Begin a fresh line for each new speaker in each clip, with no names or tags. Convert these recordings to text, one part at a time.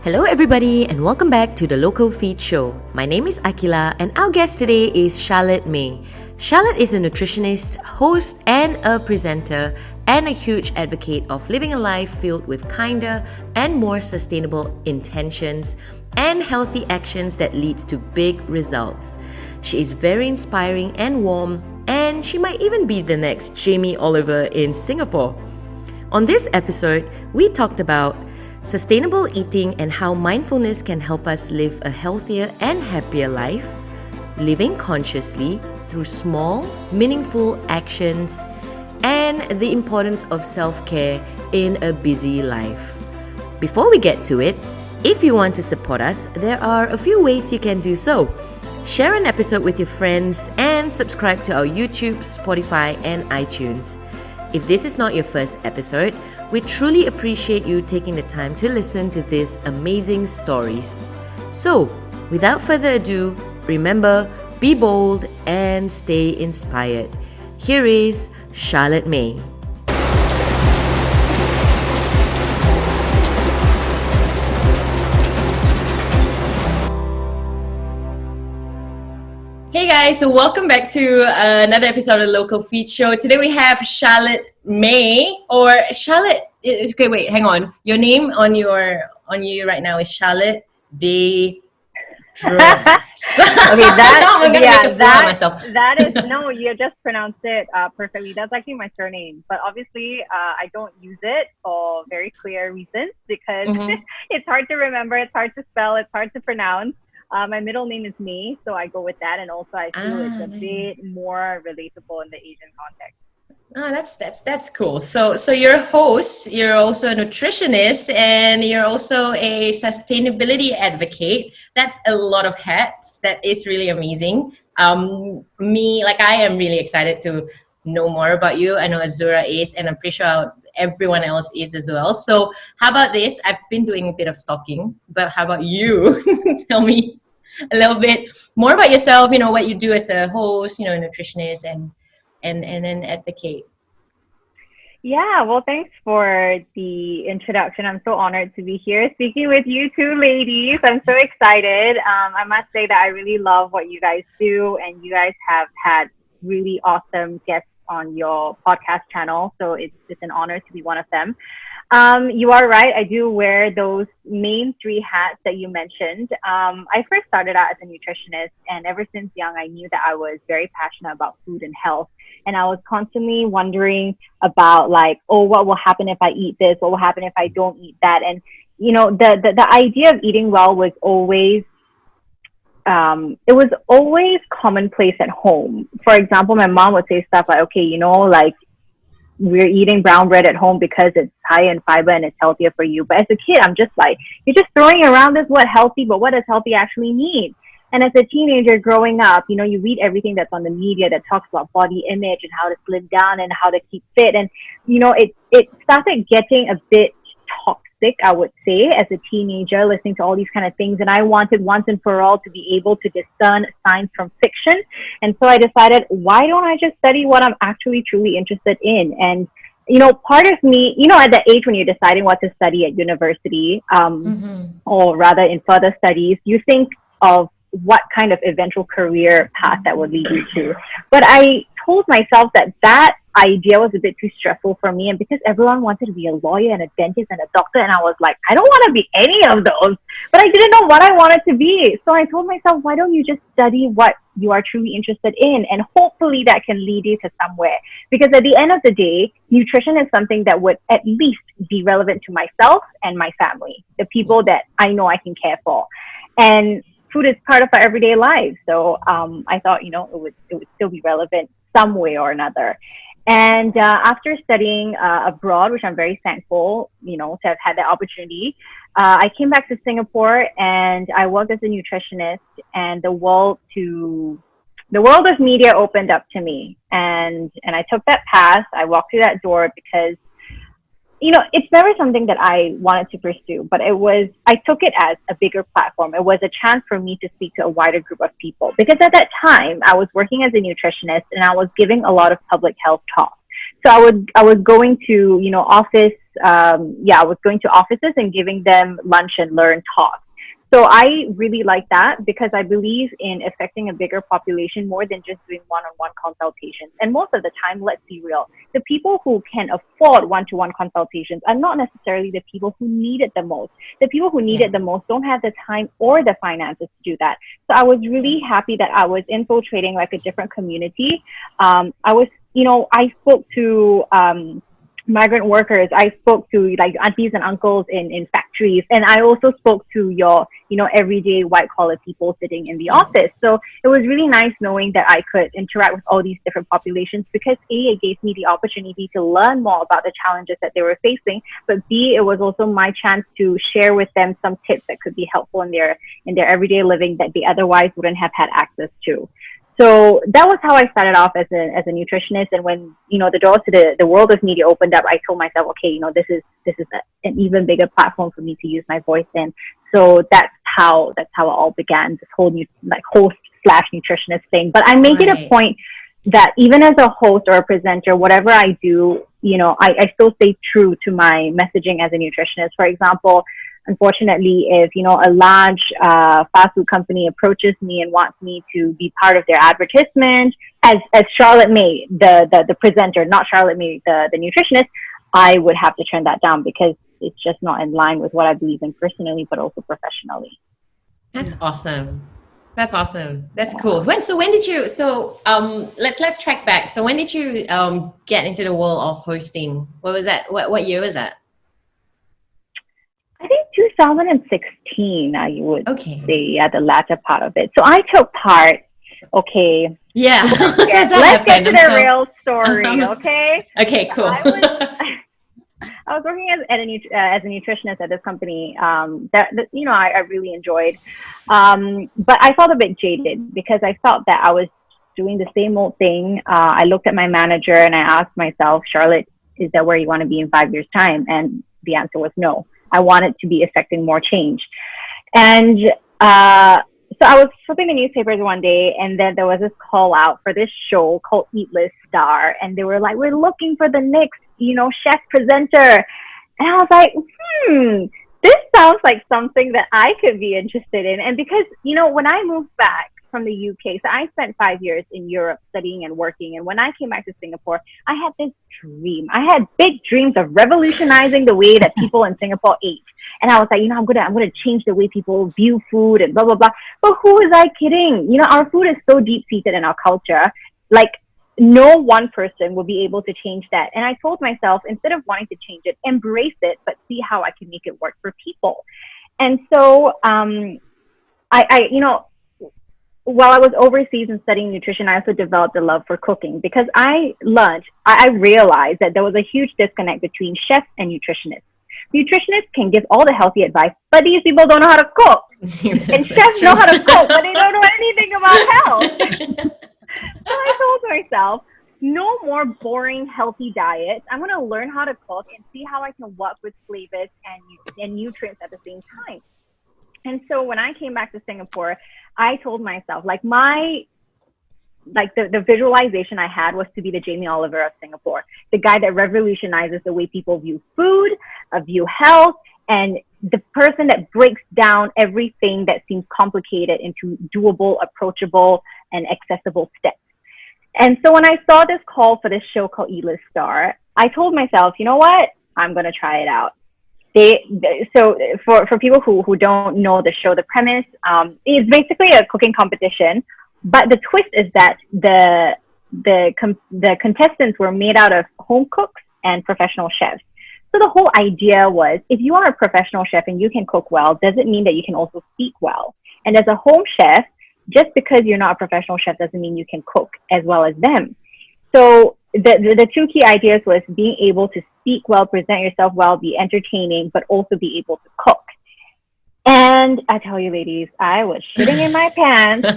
Hello everybody and welcome back to the Lokalfeed show. My name is Akila and our guest today is Charlotte Mei. Charlotte is a nutritionist, host and a presenter and a huge advocate of living a life filled with kinder and more sustainable intentions and healthy actions that leads to big results. She is very inspiring and warm, and she might even be the next Jamie Oliver in Singapore. On this episode, we talked about sustainable eating and how mindfulness can help us live a healthier and happier life, living consciously through small, meaningful actions, and the importance of self-care in a busy life. Before we get to it, if you want to support us, there are a few ways you can do so. Share an episode with your friends and subscribe to our YouTube, Spotify, and iTunes. If this is not your first episode, we truly appreciate you taking the time to listen to these amazing stories. So, without further ado, remember, be bold and stay inspired. Here is Charlotte Mei. Hey guys, so welcome back to another episode of the Lokalfeed show. Today we have Charlotte Mei, or Charlotte. Okay, wait, hang on. Your name on you right now is Charlotte de.
Okay, that is no. You just pronounced it perfectly. That's actually my surname, but obviously I don't use it for very clear reasons because it's hard to remember, it's hard to spell, it's hard to pronounce. My middle name is Mei, so I go with that, and also I feel it's a bit more relatable in the Asian context.
Oh, that's cool. So you're a host, you're also a nutritionist, and you're also a sustainability advocate. That's a lot of hats. That is really amazing. I am really excited to know more about you. I know Azura is, and I'm pretty sure everyone else is as well. So how about this? I've been doing a bit of stalking, but how about you? Tell me a little bit more about yourself, what you do as a host, nutritionist and an advocate.
Yeah, well, thanks for the introduction. I'm so honored to be here speaking with you two ladies. I'm so excited. I must say that I really love what you guys do, and you guys have had really awesome guests on your podcast channel. So it's an honor to be one of them. You are right. I do wear those main three hats that you mentioned. I first started out as a nutritionist, and ever since young, I knew that I was very passionate about food and health. And I was constantly wondering about what will happen if I eat this? What will happen if I don't eat that? And, the idea of eating well was always commonplace at home. For example, my mom would say stuff like, okay, we're eating brown bread at home because it's high in fiber and it's healthier for you. But as a kid, I'm just like, you're just throwing around this word healthy, but what does healthy actually mean? And as a teenager growing up, you read everything that's on the media that talks about body image and how to slim down and how to keep fit. And, it started getting a bit toxic, I would say, as a teenager, listening to all these kind of things. And I wanted once and for all to be able to discern science from fiction. And so I decided, why don't I just study what I'm actually truly interested in? And, part of me, at the age when you're deciding what to study at university, or rather in further studies, you think of what kind of eventual career path that would lead you to. But I told myself that idea was a bit too stressful for me, and because everyone wanted to be a lawyer and a dentist and a doctor, and I was like, I don't want to be any of those, but I didn't know what I wanted to be. So I told myself, why don't you just study what you are truly interested in, and hopefully that can lead you to somewhere. Because at the end of the day, nutrition is something that would at least be relevant to myself and my family, the people that I know I can care for. And food is part of our everyday lives. So I thought, it would still be relevant some way or another. And after studying abroad, which I'm very thankful, to have had that opportunity, I came back to Singapore and I worked as a nutritionist, and the world of media opened up to me. And I took that path. I walked through that door because it's never something that I wanted to pursue, but I took it as a bigger platform. It was a chance for me to speak to a wider group of people, because at that time I was working as a nutritionist and I was giving a lot of public health talks. So I was going to, office, I was going to offices and giving them lunch and learn talks. So I really like that because I believe in affecting a bigger population more than just doing one-on-one consultations. And most of the time, let's be real, the people who can afford one-to-one consultations are not necessarily the people who need it the most. The people who need it the most don't have the time or the finances to do that. So I was really happy that I was infiltrating like a different community. I spoke to migrant workers. I spoke to like aunties and uncles in factories. And I also spoke to your, everyday white collar people sitting in the office. So it was really nice knowing that I could interact with all these different populations because A, it gave me the opportunity to learn more about the challenges that they were facing, but B, it was also my chance to share with them some tips that could be helpful in their everyday living that they otherwise wouldn't have had access to. So that was how I started off as a nutritionist. And when, the doors to the world of media opened up, I told myself, okay, this is an even bigger platform for me to use my voice in. So that's how it all began, this whole host/nutritionist thing. But I make it a point that even as a host or a presenter, whatever I do, I still stay true to my messaging as a nutritionist. For example, unfortunately, if, a large fast food company approaches me and wants me to be part of their advertisement as Charlotte Mei, the presenter, not Charlotte Mei, the nutritionist, I would have to turn that down because it's just not in line with what I believe in personally, but also professionally.
That's awesome. That's awesome. That's cool. When did you, let's track back. So when did you get into the world of hosting? What was that? What year was that?
I think 2016, I would say, the latter part of it. So I took part. Okay.
Yeah.
Let's get to the real story. Okay.
Okay. Cool.
I was working as a nutritionist at this company that I really enjoyed, but I felt a bit jaded because I felt that I was doing the same old thing. I looked at my manager and I asked myself, Charlotte, is that where you want to be in 5 years' time? And the answer was no. I wanted to be affecting more change. And so I was flipping the newspapers one day, and then there was this call out for this show called Eat List Star. And they were like, we're looking for the next, chef presenter. And I was like, this sounds like something that I could be interested in. And because, when I moved back from the UK, so I spent 5 years in Europe studying and working. And when I came back to Singapore, I had this dream. I had big dreams of revolutionizing the way that people in Singapore ate. And I was like, I'm gonna change the way people view food and blah, blah, blah. But who was I kidding? Our food is so deep seated in our culture. Like, no one person will be able to change that. And I told myself, instead of wanting to change it, embrace it, but see how I can make it work for people. And so, while I was overseas and studying nutrition, I also developed a love for cooking because I realized that there was a huge disconnect between chefs and nutritionists. Nutritionists can give all the healthy advice, but these people don't know how to cook. And chefs know how to cook, but they don't know anything about health. So I told myself, no more boring, healthy diets. I'm going to learn how to cook and see how I can work with flavors and nutrients at the same time. And so when I came back to Singapore, I told myself, the visualization I had was to be the Jamie Oliver of Singapore, the guy that revolutionizes the way people view food, view health, and the person that breaks down everything that seems complicated into doable, approachable, and accessible steps. And so when I saw this call for this show called Eat List Star, I told myself, you know what? I'm going to try it out. So for people who don't know the show, the premise is basically a cooking competition, but the twist is that the contestants were made out of home cooks and professional chefs. So the whole idea was, if you are a professional chef and you can cook well, does it mean that you can also speak well? And as a home chef, just because you're not a professional chef doesn't mean you can cook as well as them. So the two key ideas was being able to speak well, present yourself well, be entertaining, but also be able to cook. And I tell you, ladies, I was shitting in my pants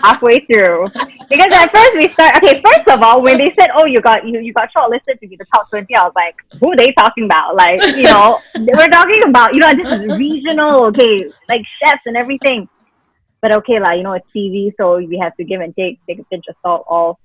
halfway through. Because at first first of all, when they said, oh, you got shortlisted to be the top 20, I was like, who are they talking about? Like, we're talking about, this is regional, okay, like chefs and everything. But okay, it's TV, so we have to give and take a pinch of salt, all.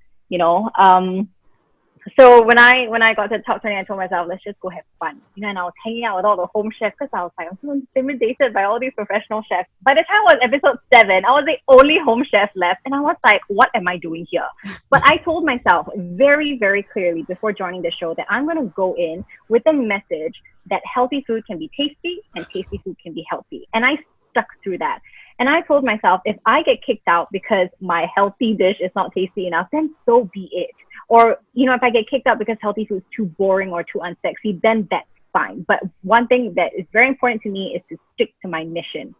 So when I got to the top 20, I told myself, let's just go have fun. And I was hanging out with all the home chefs because I was like, I'm so intimidated by all these professional chefs. By the time it was episode 7, I was the only home chef left. And I was like, what am I doing here? But I told myself very, very clearly before joining the show that I'm going to go in with a message that healthy food can be tasty and tasty food can be healthy. And I stuck through that. And I told myself, if I get kicked out because my healthy dish is not tasty enough, then so be it. Or, if I get kicked out because healthy food is too boring or too unsexy, then that's fine. But one thing that is very important to me is to stick to my mission.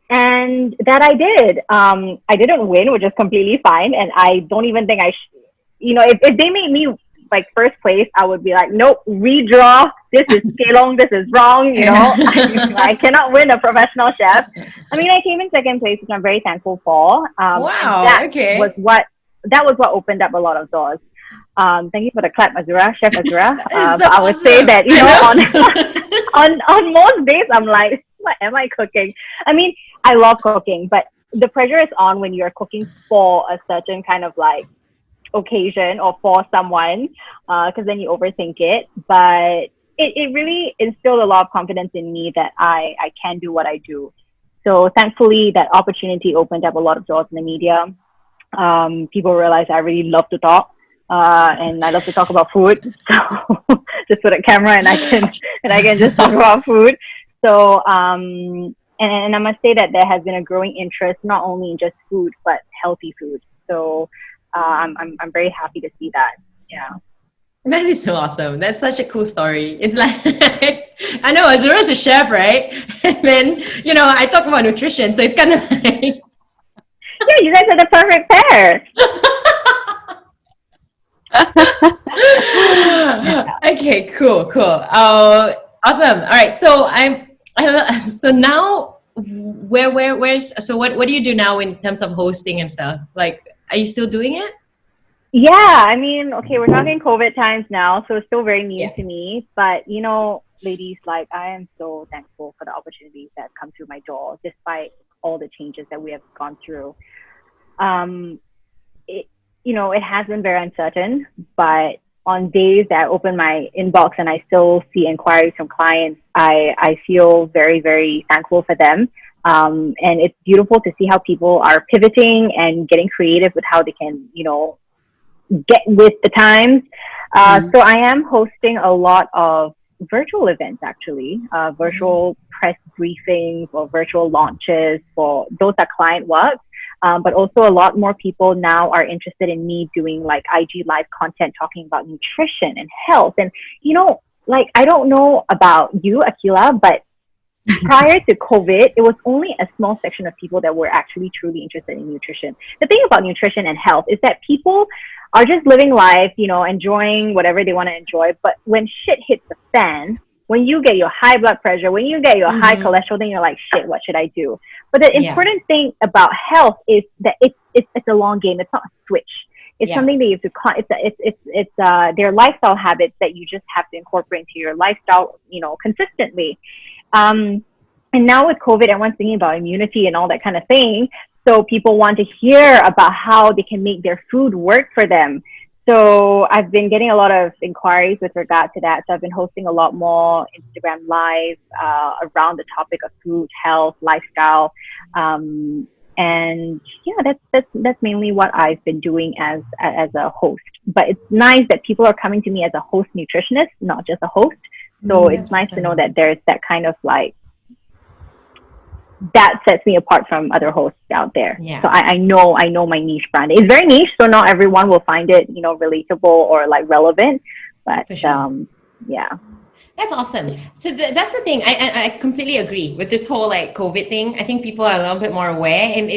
And that I did. I didn't win, which is completely fine. And I don't even think if they made me like first place, I would be like, nope, redraw. This is Kelong. This is wrong. I cannot win a professional chef. I mean, I came in second place, which I'm very thankful for.
Wow.
That was what opened up a lot of doors. Thank you for the clap, Azura, Chef Azura. I would say that, on most days, I'm like, what am I cooking? I mean, I love cooking, but the pressure is on when you're cooking for a certain kind of like occasion or for someone, because then you overthink it. But it really instilled a lot of confidence in me that I can do what I do. So thankfully, that opportunity opened up a lot of doors in the media. People realized I really love to talk. And I love to talk about food. So just put a camera and I can just talk about food. So and I must say that there has been a growing interest not only in just food but healthy food. So I'm very happy to see that. Yeah.
That is so awesome. That's such a cool story. It's like I know Azura's a chef, right? And then I talk about nutrition, so it's kind of like
yeah, you guys are the perfect pair.
Okay, cool. Awesome. All right. So so now what do you do now in terms of hosting and stuff? Like, are you still doing it?
Yeah, I mean, okay, we're talking COVID times now, so it's still very new to me. But ladies, like, I am so thankful for the opportunities that come through my door, despite all the changes that we have gone through. It has been very uncertain, but on days that I open my inbox and I still see inquiries from clients, I feel very, very thankful for them. And it's beautiful to see how people are pivoting and getting creative with how they can, get with the times. So I am hosting a lot of virtual events, actually, virtual press briefings or virtual launches for those that client work. But also a lot more people now are interested in me doing like IG live content talking about nutrition and health. And, like, I don't know about you, Akila, but prior to COVID, it was only a small section of people that were actually truly interested in nutrition. The thing about nutrition and health is that people are just living life, enjoying whatever they want to enjoy. But when shit hits the fan, when you get your high blood pressure, when you get your high cholesterol, then you're like, shit, what should I do? But the important thing about health is that it's a long game. It's not a switch. It's something that you have to, it's their lifestyle habits that you just have to incorporate into your lifestyle, consistently. And now with COVID, everyone's thinking about immunity and all that kind of thing. So people want to hear about how they can make their food work for them. So I've been getting a lot of inquiries with regard to that. So I've been hosting a lot more Instagram live around the topic of food, health, lifestyle. And yeah, that's mainly what I've been doing as a host. But it's nice that people are coming to me as a host nutritionist, not just a host. So it's nice to know that there's that kind of like, that sets me apart from other hosts out there.
Yeah.
So I know my niche brand. It's very niche, so not everyone will find it, relatable or like relevant. But
sure.
Yeah.
That's awesome. So that's the thing. I completely agree with this whole like COVID thing. I think people are a little bit more aware, and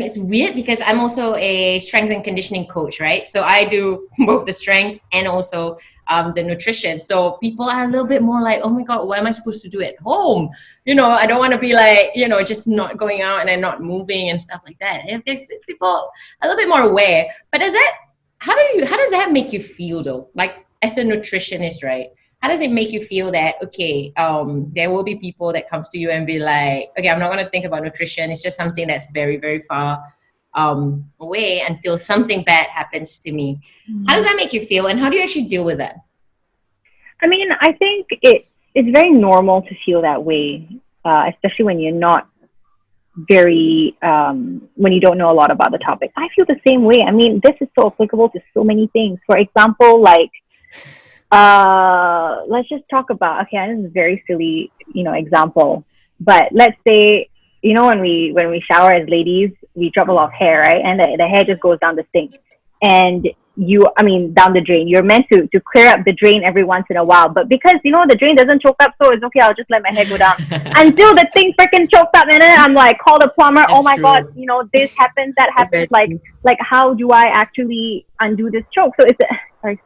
it's weird because I'm also a strength and conditioning coach, right? So I do both the strength and also the nutrition. So people are a little bit more like, oh my God, what am I supposed to do at home? I don't want to be like, just not going out and then not moving and stuff like that. And there's people a little bit more aware. But how does that make you feel though? Like as a nutritionist, right? How does it make you feel that, okay, there will be people that comes to you and be like, okay, I'm not going to think about nutrition. It's just something that's very, very far away until something bad happens to me. How does that make you feel, and how do you actually deal with that?
I mean, I think it's very normal to feel that way, especially when you're not very when you don't know a lot about the topic. I feel the same way. I mean, this is so applicable to so many things. For example, like let's just talk about, okay, this is a very silly, example, but let's say, when we shower as ladies, we drop a lot of hair, right? And the hair just goes down the sink. And down the drain. You're meant to clear up the drain every once in a while. But because, the drain doesn't choke up, so it's okay, I'll just let my hair go down. Until the thing freaking choked up, and then I'm like, call the plumber.
That's
oh my
true.
God, this happens, that happens. Like how do I actually undo this choke? So it's a very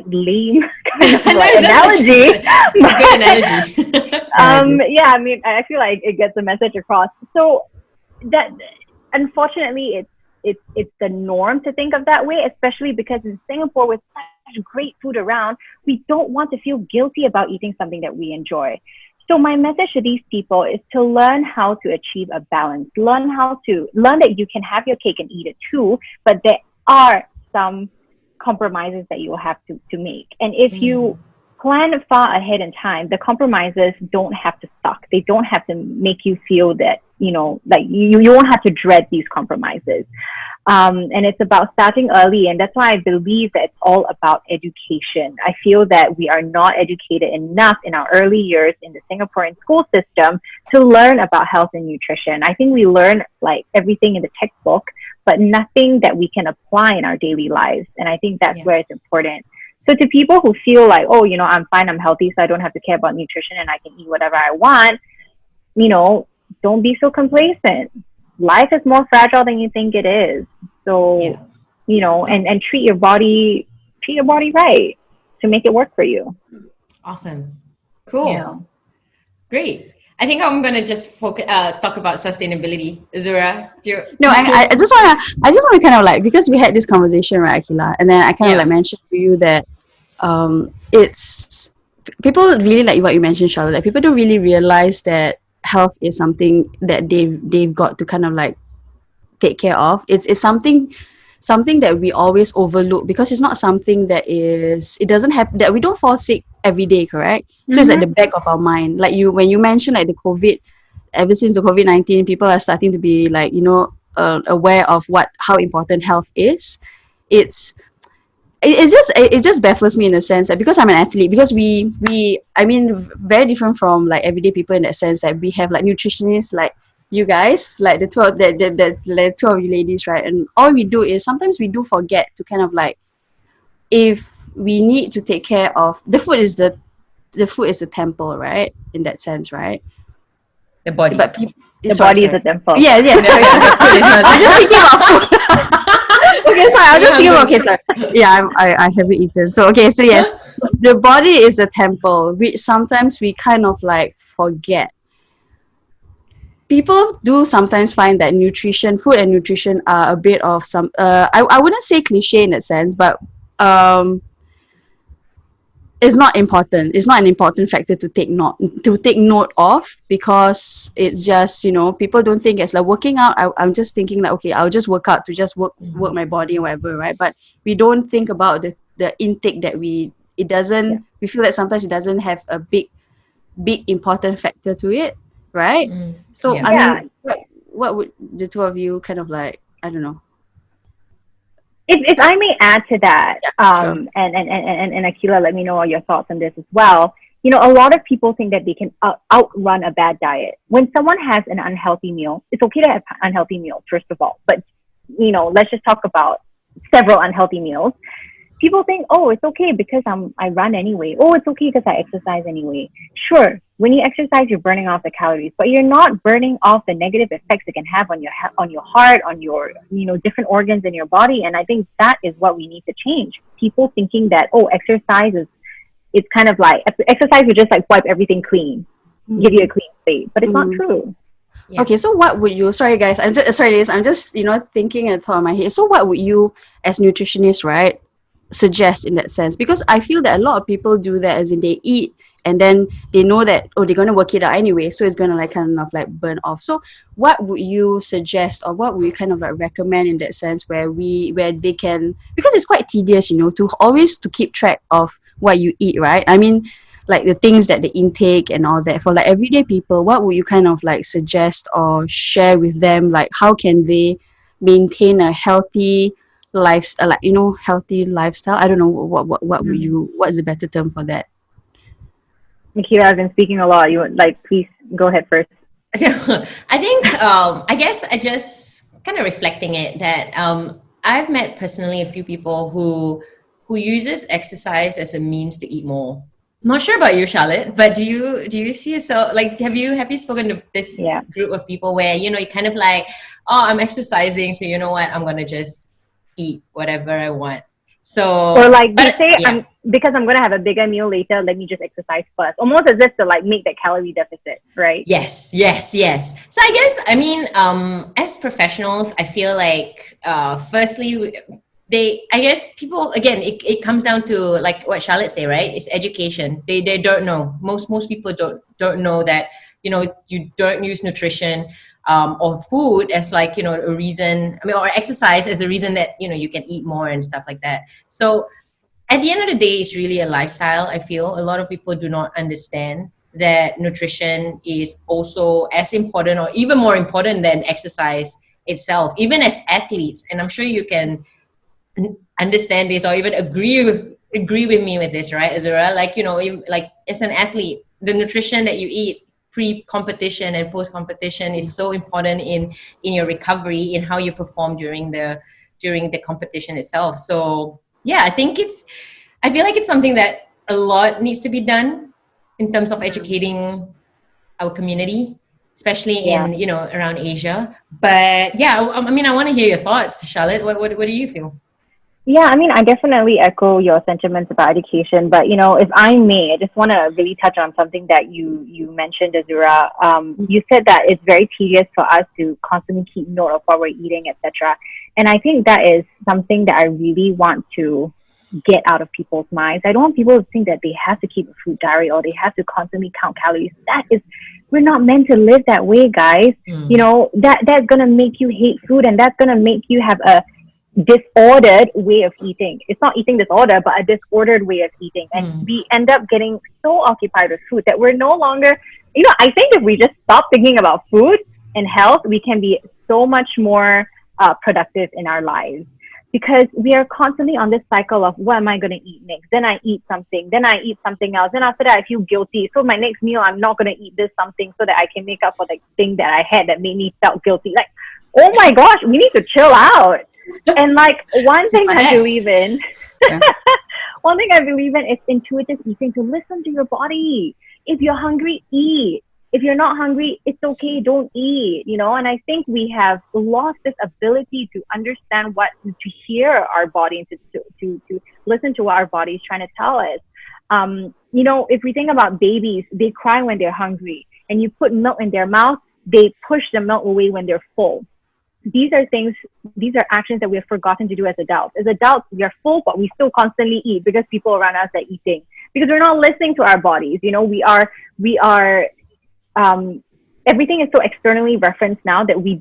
lame kind of analogy.
It's a good analogy.
Yeah, I feel like it gets the message across. So that, unfortunately, it's the norm to think of that way, especially because in Singapore, with such great food around, we don't want to feel guilty about eating something that we enjoy. So my message to these people is to learn how to achieve a balance. Learn that you can have your cake and eat it too, but there are some compromises that you will have to make. And if you plan far ahead in time, the compromises don't have to suck. They don't have to make you feel that, you won't have to dread these compromises. And it's about starting early. And that's why I believe that it's all about education. I feel that we are not educated enough in our early years in the Singaporean school system to learn about health and nutrition. I think we learn everything in the textbook, but nothing that we can apply in our daily lives. And I think that's where it's important. So to people who feel like, oh, I'm fine, I'm healthy, so I don't have to care about nutrition and I can eat whatever I want, don't be so complacent. Life is more fragile than you think it is. So, and treat your body right to make it work for you.
Awesome. Cool. Great. I think I'm gonna just talk about sustainability. Zura,
no, I just wanna kind of because we had this conversation, right, Akila, and then I kind of mentioned to you that it's people really like what you mentioned, Charlotte. Like people don't really realize that health is something that they've got to kind of take care of. It's something that we always overlook because it's not something that it doesn't have that we don't fall sick every day, correct? So it's at the back of our mind. When you mentioned the COVID, ever since the COVID-19, people are starting to be aware of how important health is. It just baffles me in a sense that because I'm an athlete, because we very different from everyday people in that sense that we have nutritionists you guys, the two of you ladies, right? And all we do is sometimes we do forget to kind of if we need to take care of the food is the temple, right? In that sense, right?
The body.
But the body is a temple.
Yeah. Sorry. I'm just thinking about food. Okay, sorry. I'm just thinking about. Okay, sorry. Yeah, I haven't eaten. So okay, so yes, the body is a temple, which sometimes we kind of forget. People do sometimes find that food and nutrition are a bit of some. I wouldn't say cliche in that sense, but it's not important. It's not an important factor to take note of because it's just people don't think it's working out. I'm just thinking okay, I'll just work out to just work my body and whatever, right? But we don't think about the intake that we feel that sometimes it doesn't have a big important factor to it, right? So I mean, what would the two of you kind of I don't know.
If I may add to that, and Akila, let me know your thoughts on this as well. A lot of people think that they can outrun a bad diet. When someone has an unhealthy meal, it's okay to have unhealthy meals, first of all. But, let's just talk about several unhealthy meals. People think, oh, it's okay because I run anyway. Oh, it's okay because I exercise anyway. Sure, when you exercise, you're burning off the calories, but you're not burning off the negative effects it can have on your heart, on your different organs in your body. And I think that is what we need to change. People thinking that exercise it's kind of exercise would just wipe everything clean, give you a clean slate, but it's not true.
Yeah. Okay, so what would you? Sorry, guys. I'm just thinking at the top of my head. So what would you, as nutritionist, right, suggest in that sense? Because I feel that a lot of people do that, as in they eat and then they know that, oh, they're going to work it out anyway, so it's going to like kind of like burn off. So what would you suggest, or what would you kind of like recommend in that sense, where they can, because it's quite tedious, to always to keep track of what you eat, right? I mean, like the things that they intake and all that, for like everyday people, what would you kind of like suggest or share with them, like how can they maintain a healthy lifestyle, like healthy lifestyle? I don't know what would you, what's the better term for that?
Nikita, I've been speaking a lot. You like, please go ahead first.
So I think, I guess I just kind of reflecting it that I've met personally a few people who uses exercise as a means to eat more. I'm not sure about you, Charlotte, but do you see yourself, like, have you spoken to this group of people where, you kind of like, oh, I'm exercising, so you know what, I'm going to just eat whatever I want. So,
or like they say, because I'm going to have a bigger meal later, let me just exercise first. Almost as if to like make that calorie deficit, right?
Yes. So I guess, I mean, as professionals, I feel like, firstly, I guess people, again, it comes down to like what Charlotte say, right? It's education. They don't know. Most people don't know that, you don't use nutrition, or food as like, a reason, or exercise as a reason that, you can eat more and stuff like that. So at the end of the day, it's really a lifestyle. I feel a lot of people do not understand that nutrition is also as important or even more important than exercise itself, even as athletes. And I'm sure you can understand this or even agree with me with this, right, Azura? Like, like as an athlete, the nutrition that you eat pre-competition and post-competition is so important in your recovery, in how you perform during the competition itself. So yeah, I feel like it's something that a lot needs to be done in terms of educating our community, especially in around Asia. But yeah, I mean, I want to hear your thoughts, Charlotte. What do you feel?
Yeah, I mean, I definitely echo your sentiments about education, but if I may, I just want to really touch on something that you mentioned, Azura. You said that it's very tedious for us to constantly keep note of what we're eating, etc. And I think that is something that I really want to get out of people's minds. I don't want people to think that they have to keep a food diary or they have to constantly count calories. We're not meant to live that way, guys. That's gonna make you hate food, and that's gonna make you have a disordered way of eating. It's not eating disorder, but a disordered way of eating. And we end up getting so occupied with food that we're no longer, I think if we just stop thinking about food and health, we can be so much more productive in our lives. Because we are constantly on this cycle of what am I going to eat next? Then I eat something. Then I eat something else. Then after that, I feel guilty. So my next meal, I'm not going to eat this something so that I can make up for the thing that I had that made me felt guilty. Like, oh my gosh, we need to chill out. And like one thing I believe in is intuitive eating, to listen to your body. If you're hungry, eat. If you're not hungry, it's okay, don't eat, and I think we have lost this ability to understand to hear our body and to listen to what our body is trying to tell us. If we think about babies, they cry when they're hungry, and you put milk in their mouth, they push the milk away when they're full. These are actions that we have forgotten to do as adults. As adults, we are full, but we still constantly eat because people around us are eating, because we're not listening to our bodies. We are everything is so externally referenced now that we're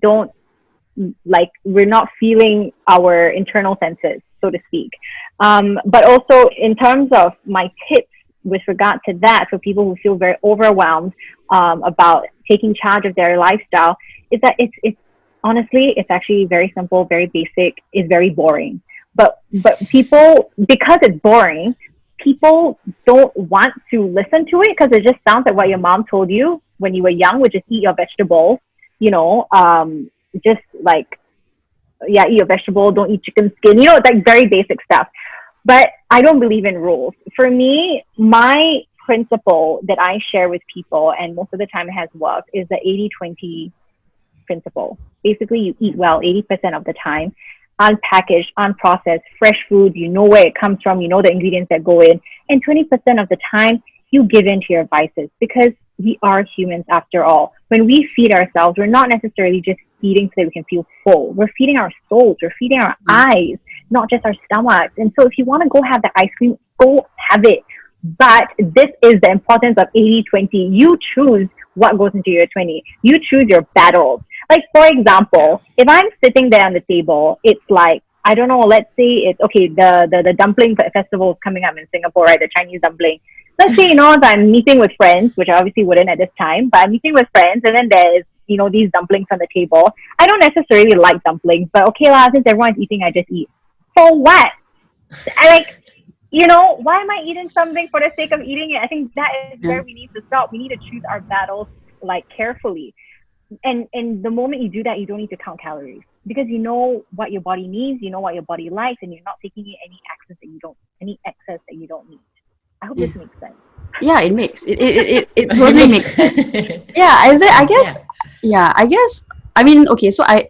not feeling our internal senses, so to speak. But also in terms of my tips with regard to that, for people who feel very overwhelmed about taking charge of their lifestyle, is that it's honestly, it's actually very simple, very basic, it's very boring. But people, because it's boring, people don't want to listen to it because it just sounds like what your mom told you when you were young, which is eat your vegetables, just like, eat your vegetable, don't eat chicken skin, it's like very basic stuff. But I don't believe in rules. For me, my principle that I share with people, and most of the time it has worked, is the 80-20 principle. Basically, you eat well 80% of the time, unpackaged, unprocessed, fresh food, you know where it comes from, you know the ingredients that go in, and 20% of the time you give in to your vices, because we are humans after all. When we feed ourselves, we're not necessarily just feeding so that we can feel full. We're feeding our souls, we're feeding our eyes, not just our stomachs. And so if you want to go have the ice cream, go have it. But this is the importance of 80-20. You choose what goes into your 20. You choose your battles. Like, for example, if I'm sitting there on the table, it's like, I don't know, let's say it's, okay, the dumpling festival is coming up in Singapore, right? The Chinese dumpling. Let's say, if I'm meeting with friends, which I obviously wouldn't at this time, but I'm meeting with friends, and then there's, these dumplings on the table. I don't necessarily like dumplings, but okay lah, since everyone's eating, I just eat. For what? I like, why am I eating something for the sake of eating it? I think that is where we need to stop. We need to choose our battles like carefully. And the moment you do that, you don't need to count calories because you know what your body needs, you know what your body likes, and you're not taking in any excess that you don't need. I hope this makes sense.
Yeah, it makes it totally makes sense. Yeah, I guess. Yeah, I guess. I mean, okay. So I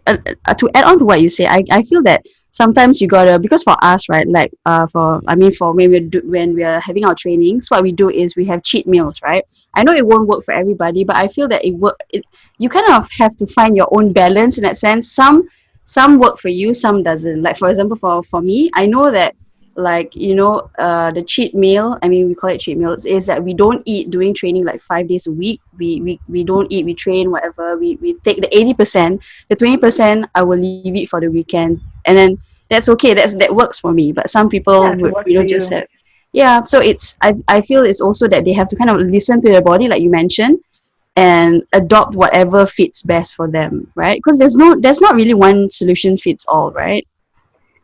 to add on to what you say, I feel that sometimes you gotta, because for us, right? Like for when we are having our trainings, what we do is we have cheat meals, right? I know it won't work for everybody, but I feel that you kind of have to find your own balance in that sense. Some work for you, some doesn't. Like for example, for me, I know that like the cheat meal, I mean we call it cheat meals, is that we don't eat during training like 5 days a week. We don't eat, we train whatever, we take the 80%, the 20% I will leave it for the weekend, and then that's okay, that works for me. But some people would just have, so it's I feel it's also that they have to kind of listen to their body like you mentioned and adopt whatever fits best for them, right? Because there's not really one solution fits all, right?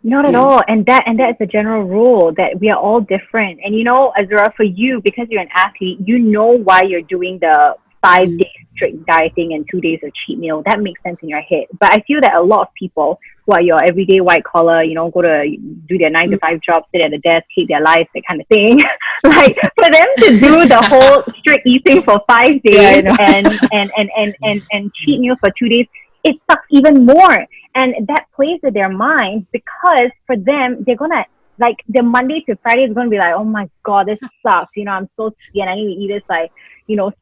Not at all. And that is a general rule that we are all different. And Azura, for you, because you're an athlete, you know why you're doing the 5 days strict dieting and 2 days of cheat meal. That makes sense in your head. But I feel that a lot of people who are your everyday white collar, go to do their 9 to 5 job, sit at the desk, hate their life, that kind of thing. Like for them to do the whole strict eating for 5 days and cheat meals for 2 days, it sucks even more. And that plays with their mind because for them, they're gonna, like, their Monday to Friday is gonna be like, oh my God, this sucks. I'm so scared. I need to eat this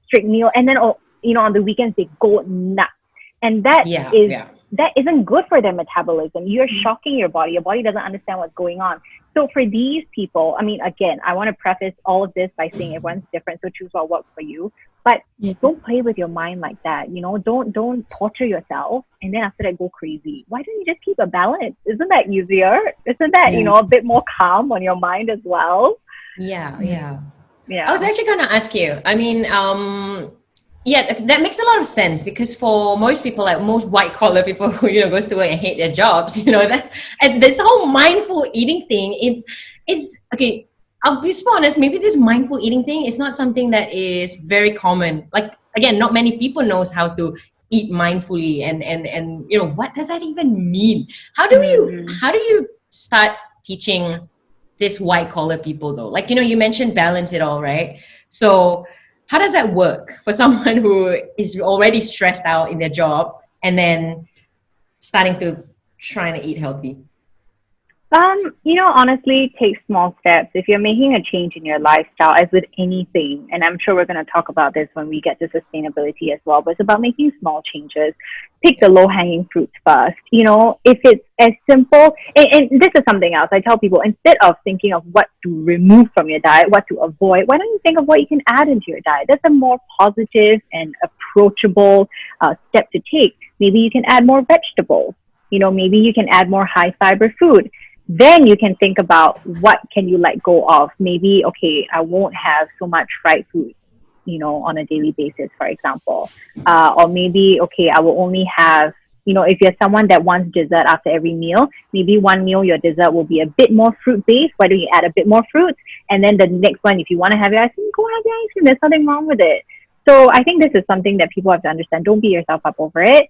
strict meal. And then on the weekends they go nuts. And that that isn't good for their metabolism. You're shocking your body. Your body doesn't understand what's going on. So for these people, I mean, again, I want to preface all of this by saying everyone's different, so choose what works for you. But don't play with your mind like that. Don't torture yourself and then after that go crazy. Why don't you just keep a balance? Isn't that easier? Isn't that, a bit more calm on your mind as well?
Yeah. I was actually going to ask you, I mean, that makes a lot of sense because for most people, like most white collar people who, goes to work and hate their jobs, and this whole mindful eating thing, it's okay. I'll be honest, maybe this mindful eating thing is not something that is very common. Like, again, not many people knows how to eat mindfully and what does that even mean? How do you start teaching this white collar people though? Like, you mentioned balance it all, right? So how does that work for someone who is already stressed out in their job and then trying to eat healthy?
Honestly, take small steps. If you're making a change in your lifestyle, as with anything, and I'm sure we're going to talk about this when we get to sustainability as well, but it's about making small changes. Pick the low-hanging fruits first. If it's as simple, and this is something else, I tell people, instead of thinking of what to remove from your diet, what to avoid, why don't you think of what you can add into your diet? That's a more positive and approachable step to take. Maybe you can add more vegetables. Maybe you can add more high-fiber food. Then you can think about what can you let go of. Maybe, okay, I won't have so much fried food, on a daily basis, for example. Or maybe, okay, I will only have, if you're someone that wants dessert after every meal, maybe one meal your dessert will be a bit more fruit-based. Why don't you add a bit more fruit? And then the next one, if you want to have your ice cream, go have your ice cream. There's nothing wrong with it. So I think this is something that people have to understand. Don't beat yourself up over it.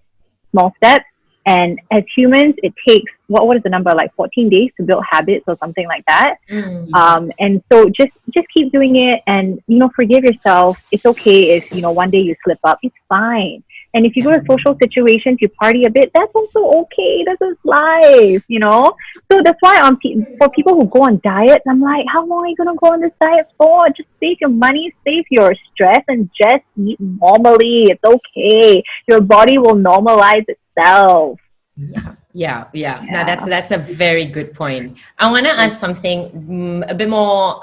Small steps. And as humans, it takes, what is the number, like 14 days to build habits or something like that. And so just keep doing it and, forgive yourself. It's okay if, one day you slip up. It's fine. And if you go to social situations, you party a bit, that's also okay. This is life, So that's why for people who go on diets, I'm like, how long are you going to go on this diet for? Just save your money, save your stress, and just eat normally. It's okay. Your body will normalize itself.
Yeah. Yeah. Now
Yeah.
that's a very good point. I want to ask something a bit more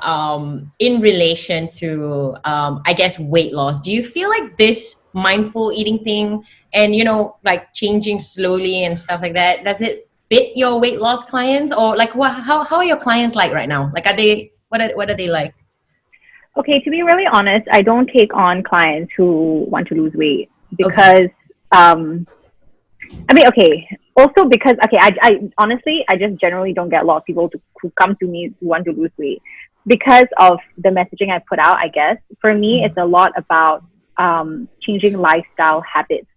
in relation to I guess weight loss. Do you feel like this mindful eating thing and like changing slowly and stuff like that, does it fit your weight loss clients, or like how are your clients like right now? Like, are they what are they like?
Okay, to be really honest, I don't take on clients who want to lose weight
Okay.
because um I mean, okay. Also because okay, I honestly I just generally don't get a lot of people who come to me who want to lose weight because of the messaging I put out. I guess for me, it's a lot about changing lifestyle habits.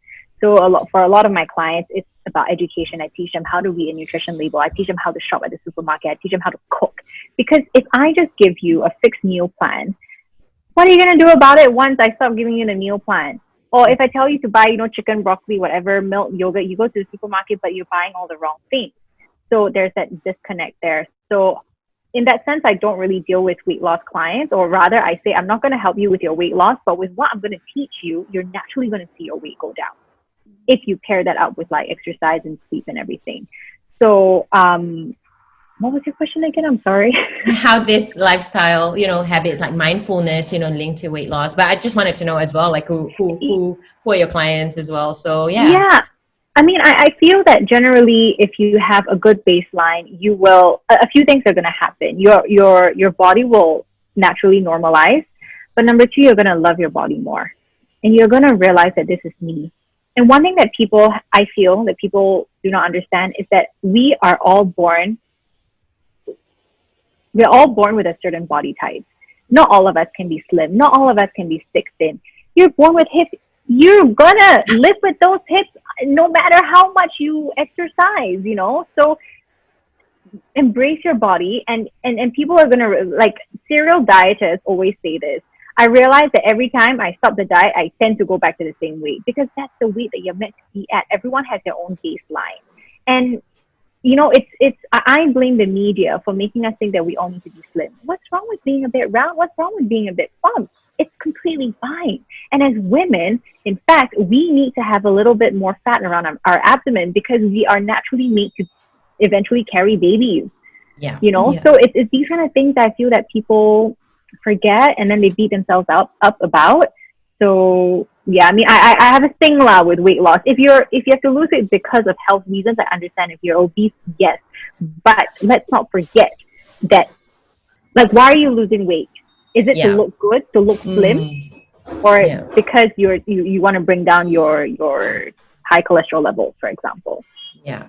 So for a lot of my clients, it's about education. I teach them how to read a nutrition label. I teach them how to shop at the supermarket. I teach them how to cook. Because if I just give you a fixed meal plan, what are you gonna do about it once I stop giving you the meal plan? Or if I tell you to buy, chicken, broccoli, whatever, milk, yogurt, you go to the supermarket, but you're buying all the wrong things. So there's that disconnect there. So in that sense, I don't really deal with weight loss clients, or rather I say, I'm not going to help you with your weight loss, but with what I'm going to teach you, you're naturally going to see your weight go down if you pair that up with like exercise and sleep and everything. So, what was your question again? I'm sorry.
How this lifestyle, habits like mindfulness, linked to weight loss. But I just wanted to know as well, like who are your clients as well. So yeah.
Yeah. I mean, I feel that generally, if you have a good baseline, you will. A few things are going to happen. Your body will naturally normalize, but number two, you're going to love your body more, and you're going to realize that this is me. And one thing that I feel that people do not understand is that we're all born with a certain body type. Not all of us can be slim. Not all of us can be thick thin. You're born with hips. You're gonna live with those hips no matter how much you exercise. So embrace your body, and people are gonna, like, serial dietists always say this. I realize that every time I stop the diet, I tend to go back to the same weight because that's the weight that you're meant to be at. Everyone has their own baseline. And I blame the media for making us think that we all need to be slim. What's wrong with being a bit round? What's wrong with being a bit plump? It's completely fine. And as women, in fact, we need to have a little bit more fat around our abdomen because we are naturally made to eventually carry babies.
Yeah.
So it's these kind of things I feel that people forget, and then they beat themselves up about. So yeah, I mean, I have a thing with weight loss. If you have to lose it because of health reasons, I understand. If you're obese, yes, but let's not forget that, like, why are you losing weight? Is it to look good, to look slim, or because you want to bring down your high cholesterol levels, for example?
Yeah,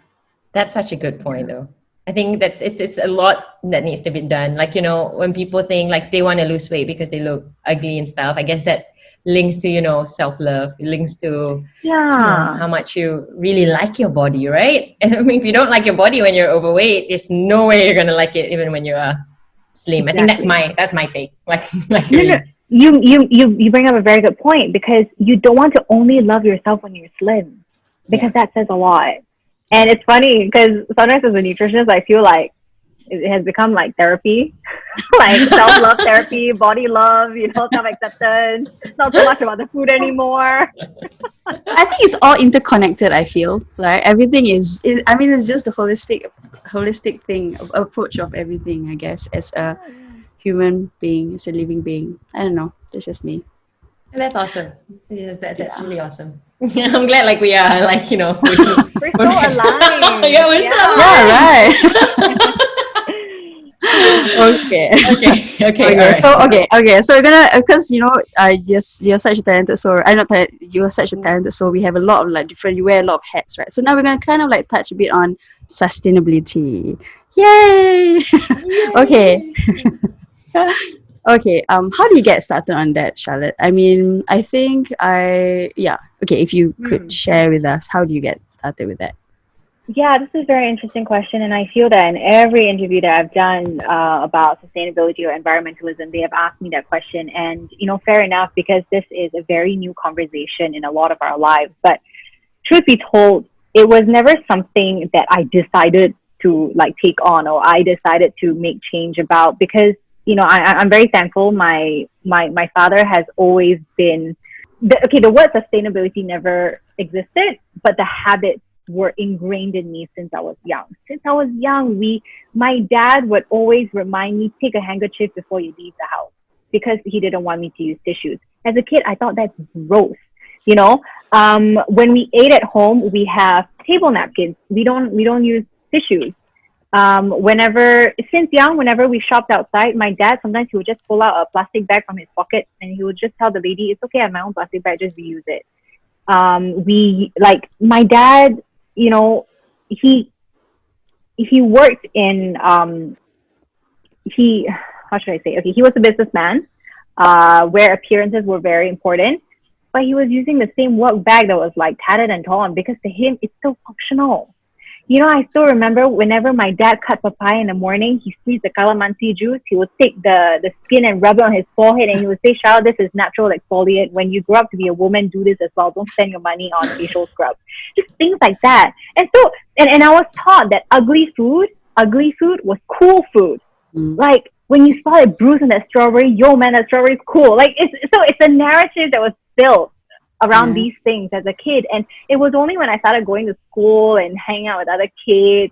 that's such a good point, though. I think it's a lot that needs to be done. Like, when people think like they want to lose weight because they look ugly and stuff, I guess that links to, self-love. It links to how much you really like your body, right? And I mean, if you don't like your body when you're overweight, there's no way you're gonna like it even when you are slim.
Exactly.
I think that's my take. Like
no, you bring up a very good point, because you don't want to only love yourself when you're slim, because that says a lot. And it's funny because sometimes as a nutritionist, I feel like it has become like therapy, like self-love therapy, body love, self-acceptance. Not so much about the food anymore.
I think it's all interconnected. I feel like everything it's just a holistic thing, approach of everything, I guess, as a human being, as a living being. I don't know. That's just me.
That's awesome. That's really awesome. I'm glad, like, we are, like,
we're so aligned.
Yeah, we're still aligned.
Yeah, right. Okay. So we're gonna, because you're such a talented soul. I'm not talented. You're such a talented soul. We have a lot of like different. You wear a lot of hats, right? So now we're gonna kind of like touch a bit on sustainability. Yay! Okay. Okay. How do you get started on that, Charlotte? I mean, I think okay. If you could share with us, how do you get started with that?
Yeah, this is a very interesting question, and I feel that in every interview that I've done about sustainability or environmentalism, they have asked me that question. And fair enough, because this is a very new conversation in a lot of our lives. But truth be told, it was never something that I decided to like take on, or I decided to make change about, because I'm very thankful. My father has always been the word sustainability never existed, but the habits were ingrained in me since I was young. Since I was young, my dad would always remind me, take a handkerchief before you leave the house, because he didn't want me to use tissues. As a kid, I thought that's gross. You know, when we ate at home, we have table napkins. We don't use tissues. Since young, whenever we shopped outside, my dad, sometimes he would just pull out a plastic bag from his pocket and he would just tell the lady, it's okay, I have my own plastic bag, just reuse it. My dad, you know, he worked in, how should I say? Okay, he was a businessman, where appearances were very important, but he was using the same work bag that was like tattered and torn, because to him, it's still functional. You know, I still remember whenever my dad cut papaya in the morning, he squeezed the calamansi juice. He would take the skin and rub it on his forehead, and he would say, Charlotte, this is natural exfoliant. When you grow up to be a woman, do this as well. Don't spend your money on facial scrubs. Just things like that. And so, and I was taught that ugly food was cool food. Like, when you saw it bruised in that strawberry, yo man, that strawberry is cool. Like, it's a narrative that was built around these things as a kid. And it was only when I started going to school and hanging out with other kids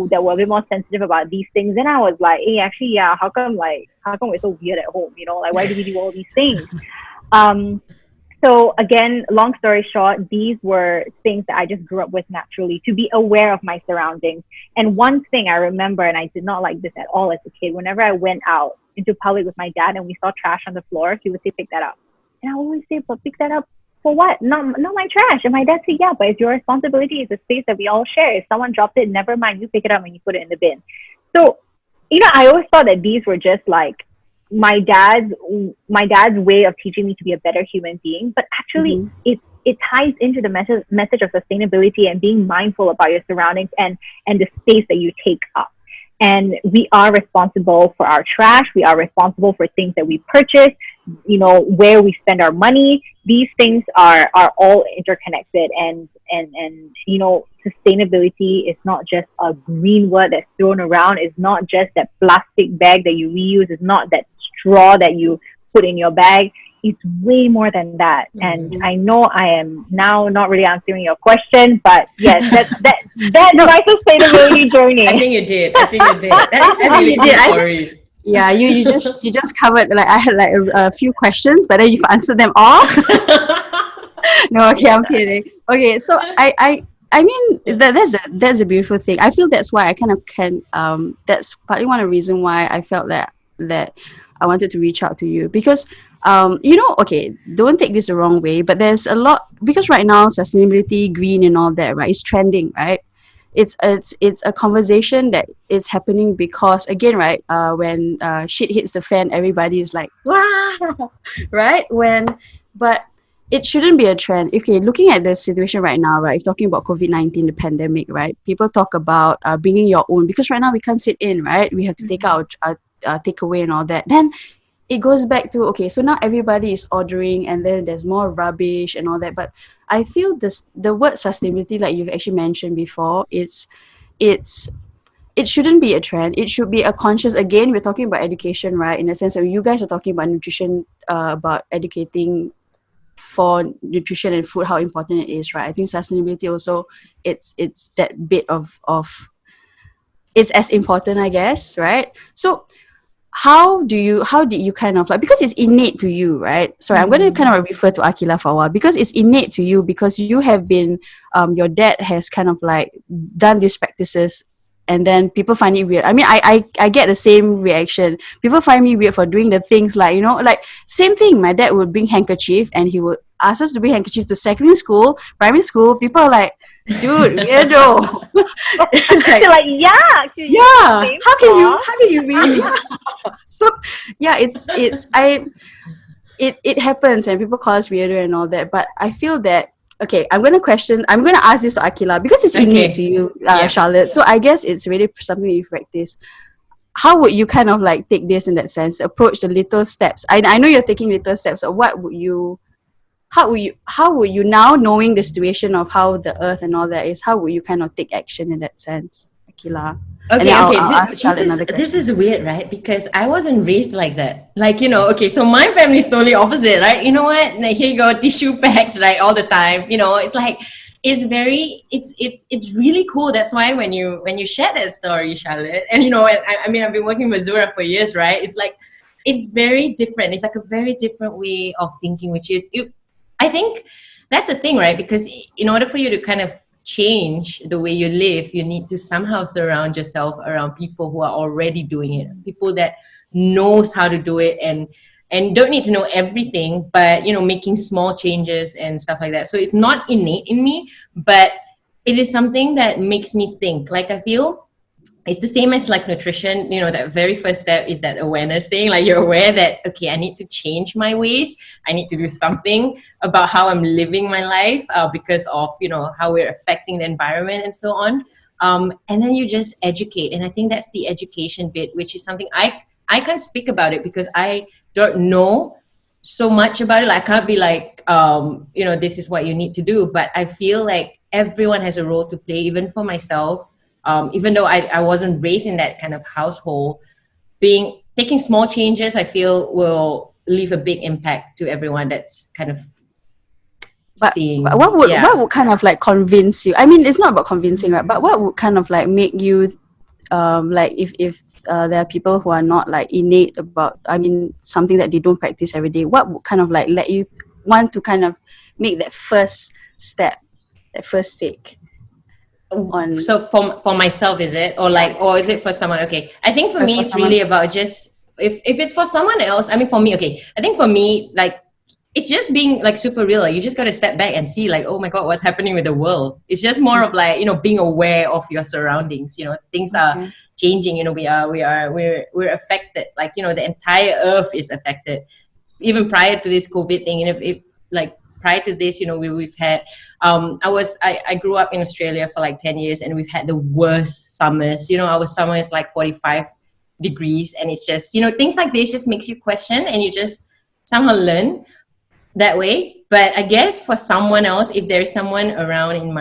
that were a bit more sensitive about these things, then I was like, hey, actually, yeah, how come we're so weird at home? You know, like, why do we do all these things? So again, long story short, these were things that I just grew up with naturally, to be aware of my surroundings. And one thing I remember, and I did not like this at all as a kid, whenever I went out into public with my dad and we saw trash on the floor, he would say, pick that up. And I always say, but pick that up for what? Not my trash. And my dad said, yeah, but it's your responsibility. It's a space that we all share. If someone dropped it, never mind. You pick it up and you put it in the bin. So, you know, I always thought that these were just like my dad's way of teaching me to be a better human being. But actually, it ties into the message of sustainability and being mindful about your surroundings and the space that you take up. And we are responsible for our trash. We are responsible for things that we purchase, you know, where we spend our money. These things are all interconnected, and you know, sustainability is not just a green word that's thrown around. It's not just that plastic bag that you reuse. It's not that straw that you put in your bag. It's way more than that. And I know I am now not really answering your question, but yes, that's my sustainability journey.
I think you did. That is a really good story.
Yeah, you just covered, like, I had like a few questions, but then you've answered them all. No, okay, I'm kidding. Okay, so I mean, that's a beautiful thing. I feel that's why I kind of can. That's partly one of the reasons why I felt that I wanted to reach out to you, because you know, okay, don't take this the wrong way, but there's a lot, because right now sustainability, green and all that, right, is trending, right? It's a conversation that is happening because, again, right, when shit hits the fan, everybody is like, wow, right? But it shouldn't be a trend. Okay, looking at the situation right now, right, if talking about COVID-19, the pandemic, right, people talk about bringing your own, because right now we can't sit in, right? We have to take out takeaway and all that. Then it goes back to, okay, so now everybody is ordering, and then there's more rubbish and all that. But I feel the word sustainability, like you've actually mentioned before, it shouldn't be a trend. It should be a conscious. Again, we're talking about education, right? In the sense that you guys are talking about nutrition, about educating for nutrition and food, how important it is, right? I think sustainability also, it's that bit of it's as important, I guess, right? So how did you kind of, like, because it's innate to you, right? Sorry, I'm going to kind of refer to Akila for a while, because it's innate to you, because you have been, your dad has kind of like done these practices, and then people find it weird. I mean, I get the same reaction. People find me weird for doing the things, like, you know, like, same thing. My dad would bring handkerchief, and he would ask us to bring handkerchief to secondary school, primary school. People are like, dude, weirdo.
Like, yeah.
How can you really? So yeah, it happens, and people call us weirdo and all that. But I feel that, okay, I'm going to ask this to Akila, because it's innate to you, Charlotte. So I guess it's really something you practice. How would you kind of like take this in that sense, approach the little steps? I know you're taking little steps. So how would you now, knowing the situation of how the earth and all that is, how would you kind of take action in that sense, Akila?
Okay. This is weird, right? Because I wasn't raised like that. Like, you know, okay, so my family is totally opposite, right? You know what? Like, here you go, tissue packs, right, all the time. You know, it's like, is very, it's really cool. That's why when you share that story, Charlotte, and you know, I mean, I've been working with Zura for years, right? It's like, it's very different. It's like a very different way of thinking, which is, I think that's the thing, right? Because in order for you to kind of change the way you live, you need to somehow surround yourself around people who are already doing it, people that knows how to do it, and don't need to know everything, but you know, making small changes and stuff like that. So it's not innate in me, but it is something that makes me think. Like, I feel it's the same as like nutrition. You know, that very first step is that awareness thing. Like, you're aware that, okay, I need to change my ways, I need to do something about how I'm living my life, because of, you know, how we're affecting the environment and so on. And then you just educate, and I think that's the education bit, which is something I can't speak about it because I don't know so much about it. Like, I can't be like, you know, this is what you need to do. But I feel like everyone has a role to play, even for myself. Even though I wasn't raised in that kind of household, taking small changes, I feel, will leave a big impact to everyone that's kind of seeing.
But what would kind of like convince you? I mean, it's not about convincing, right? But what would kind of like make you like, if there are people who are not like innate about, I mean, something that they don't practice every day, what would kind of like let you want to kind of make that first step, that first take on?
So for myself, is it, or like, or is it for someone? Okay, I think for me
For
it's
someone.
really about just, if it's for someone else, I mean, for me, okay, I think for me, like, it's just being like super real. Like, you just got to step back and see, like, oh my god, what's happening with the world. It's just more of like, you know, being aware of your surroundings. You know, things are changing. You know, we're affected. Like, you know, the entire earth is affected. Even prior to this COVID thing, you know, like prior to this, you know, we've had, I grew up in Australia for like 10 years, and we've had the worst summers. You know, our summer is like 45 degrees, and it's just, you know, things like this just makes you question, and you just somehow learn that way. But I guess for someone else, if there's someone around in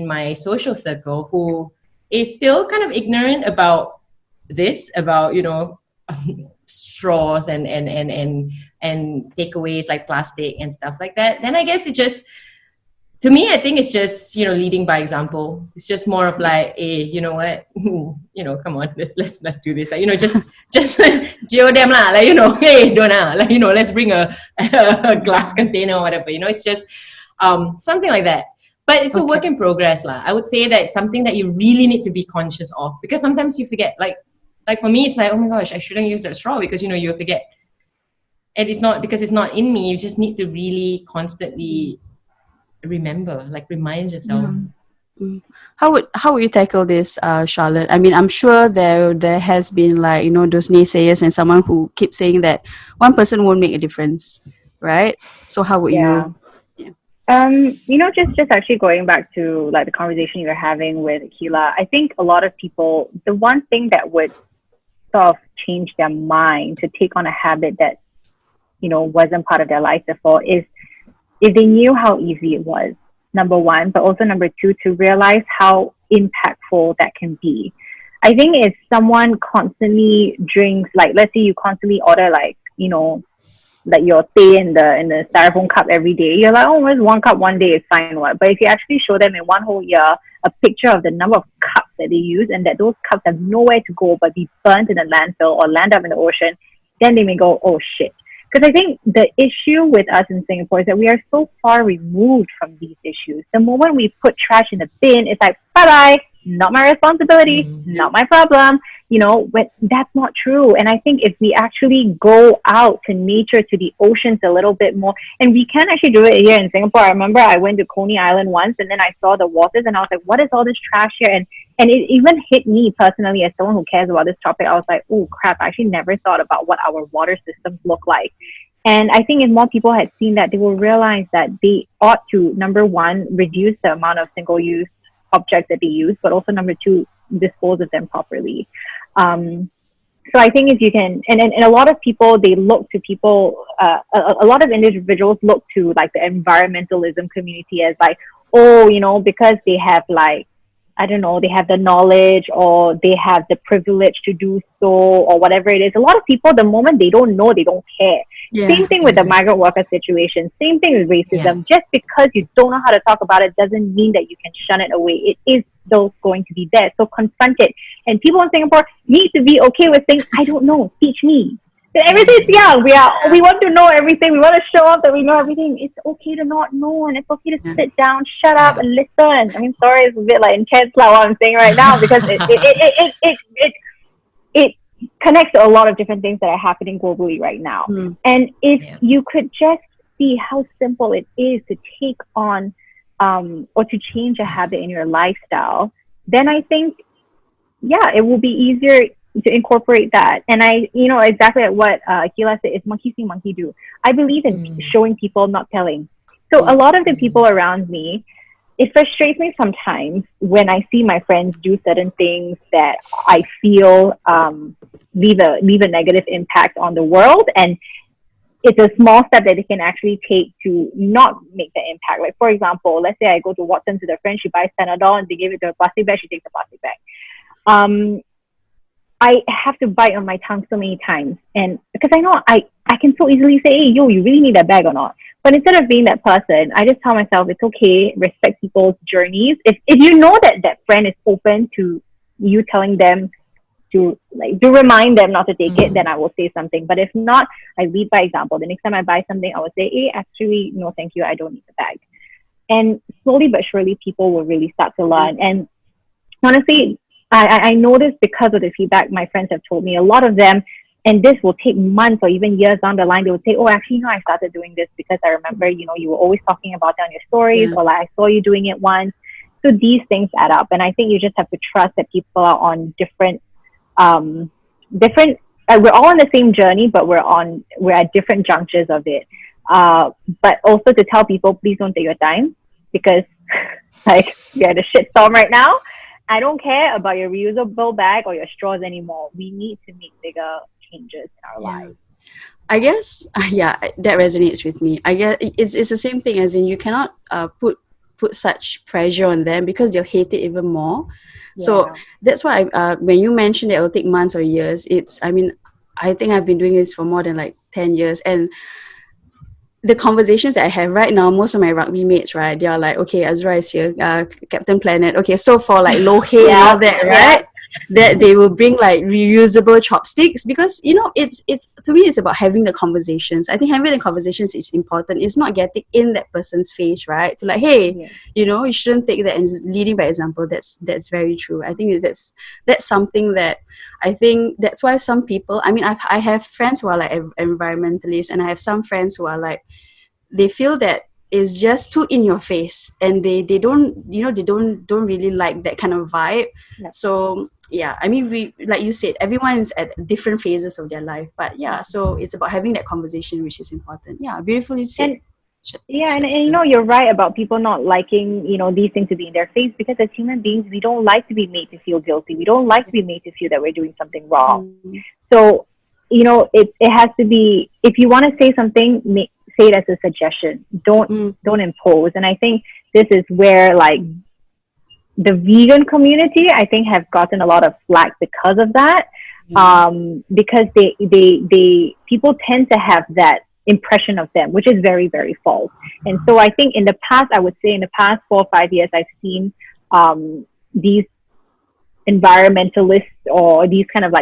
my social circle who is still kind of ignorant about this, about, you know, straws and takeaways like plastic and stuff like that, then I guess it just, to me, I think it's just, you know, leading by example. It's just more of like, hey, you know what, you know, come on, let's do this. Like, you know, just geo them lah. Like, you know, hey, don't like, you know, let's bring a glass container or whatever. You know, it's just something like that. But it's a work in progress lah. I would say that it's something that you really need to be conscious of, because sometimes you forget. Like for me, it's like, oh my gosh, I shouldn't use that straw, because, you know, you forget. And it's not because it's not in me. You just need to really constantly remember, like, remind yourself.
How would you tackle this, Charlotte? I mean, I'm sure there has been, like, you know, those naysayers and someone who keeps saying that one person won't make a difference, right? So how would you?
You know, just actually going back to like the conversation you were having with Akila, I think a lot of people, the one thing that would sort of change their mind to take on a habit that, you know, wasn't part of their life before, is if they knew how easy it was, number one, but also number two, to realize how impactful that can be. I think if someone constantly drinks, like, let's say you constantly order, like, you know, like your tea in the styrofoam cup every day, you're like, oh, it's one cup one day, it's fine, what? But if you actually show them in one whole year a picture of the number of cups that they use, and that those cups have nowhere to go but be burnt in a landfill or land up in the ocean, then they may go, oh shit. Because I think the issue with us in Singapore is that we are so far removed from these issues. The moment we put trash in the bin, it's like, bye-bye, not my responsibility, not my problem. You know, but that's not true. And I think if we actually go out to nature, to the oceans a little bit more, and we can actually do it here in Singapore. I remember I went to Coney Island once, and then I saw the waters, and I was like, what is all this trash here? And it even hit me personally, as someone who cares about this topic. I was like, oh crap, I actually never thought about what our water systems look like. And I think if more people had seen that, they will realize that they ought to, number one, reduce the amount of single-use objects that they use, but also number two, dispose of them properly. So I think if you can, and a lot of people, they look to people, a lot of individuals look to like the environmentalism community as like, oh, you know, because they have like, I don't know, they have the knowledge or they have the privilege to do so or whatever it is. A lot of people, the moment they don't know, they don't care.
Yeah.
Same thing with the migrant worker situation. Same thing with racism. Just because you don't know how to talk about it doesn't mean that you can shun it away. It is still going to be there. So confront it. And people in Singapore need to be okay with saying, I don't know, teach me. Everything's young. We want to know everything. We want to show off that we know everything. It's okay to not know, and it's okay to sit down, shut up, and listen. I mean, sorry, it's a bit like intense, like what I'm saying right now, because it connects to a lot of different things that are happening globally right now. And if you could just see how simple it is to take on or to change a habit in your lifestyle, then I think, it will be easier to incorporate that. And exactly like what Akila said, is monkey see, monkey do. I believe in showing people, not telling. So a lot of the people around me, it frustrates me sometimes when I see my friends do certain things that I feel leave a negative impact on the world. And it's a small step that they can actually take to not make the impact. Like, for example, let's say I go to Watson's with a friend, she buys Panadol and they give it to a plastic bag, she takes the plastic bag. I have to bite on my tongue so many times, and because I know I can so easily say, hey, yo, you really need that bag or not? But instead of being that person, I just tell myself it's okay, respect people's journeys. If you know that friend is open to you telling them to remind them not to take it, then I will say something. But if not, I lead by example. The next time I buy something, I will say, hey, actually, no, thank you, I don't need the bag. And slowly but surely, people will really start to learn. And honestly, I know this because of the feedback my friends have told me. A lot of them, and this will take months or even years down the line, they will say, oh, actually, I started doing this because I remember, you were always talking about it on your stories, or like I saw you doing it once. So these things add up. And I think you just have to trust that people are on different, we're all on the same journey, but we're at different junctures of it. But also to tell people, please don't take your time, because you're at a shitstorm right now. I don't care about your reusable bag or your straws anymore. We need to make bigger changes in our lives.
I guess, that resonates with me. I guess it's the same thing, as in you cannot put such pressure on them, because they'll hate it even more. Yeah. So that's why when you mentioned that it'll take months or years, I think I've been doing this for more than 10 years, and the conversations that I have right now, most of my rugby mates, right, they are like, okay, Azra is here, Captain Planet. Okay, so for low hay and all that, right? That they will bring reusable chopsticks, because it's to me, it's about having the conversations. I think having the conversations is important. It's not getting in that person's face, right? To hey, you shouldn't take that, and leading by example. That's very true. I think that's something that I think that's why some people, I have friends who are environmentalists, and I have some friends who are they feel that it's just too in your face, and they don't they don't really like that kind of vibe. So we, like you said, everyone is at different phases of their life, but so it's about having that conversation, which is important. Beautifully said.
And you're right about people not liking these things to be in their face, because as human beings, we don't like to be made to feel guilty. We don't like to be made to feel that we're doing something wrong. So it has to be, if you want to say something, say it as a suggestion. Don't impose. And I think this is where the vegan community, I think, have gotten a lot of flack because of that. Because they people tend to have that impression of them, which is very, very false. And so I think in the past 4 or 5 years, I've seen these environmentalists or these kind of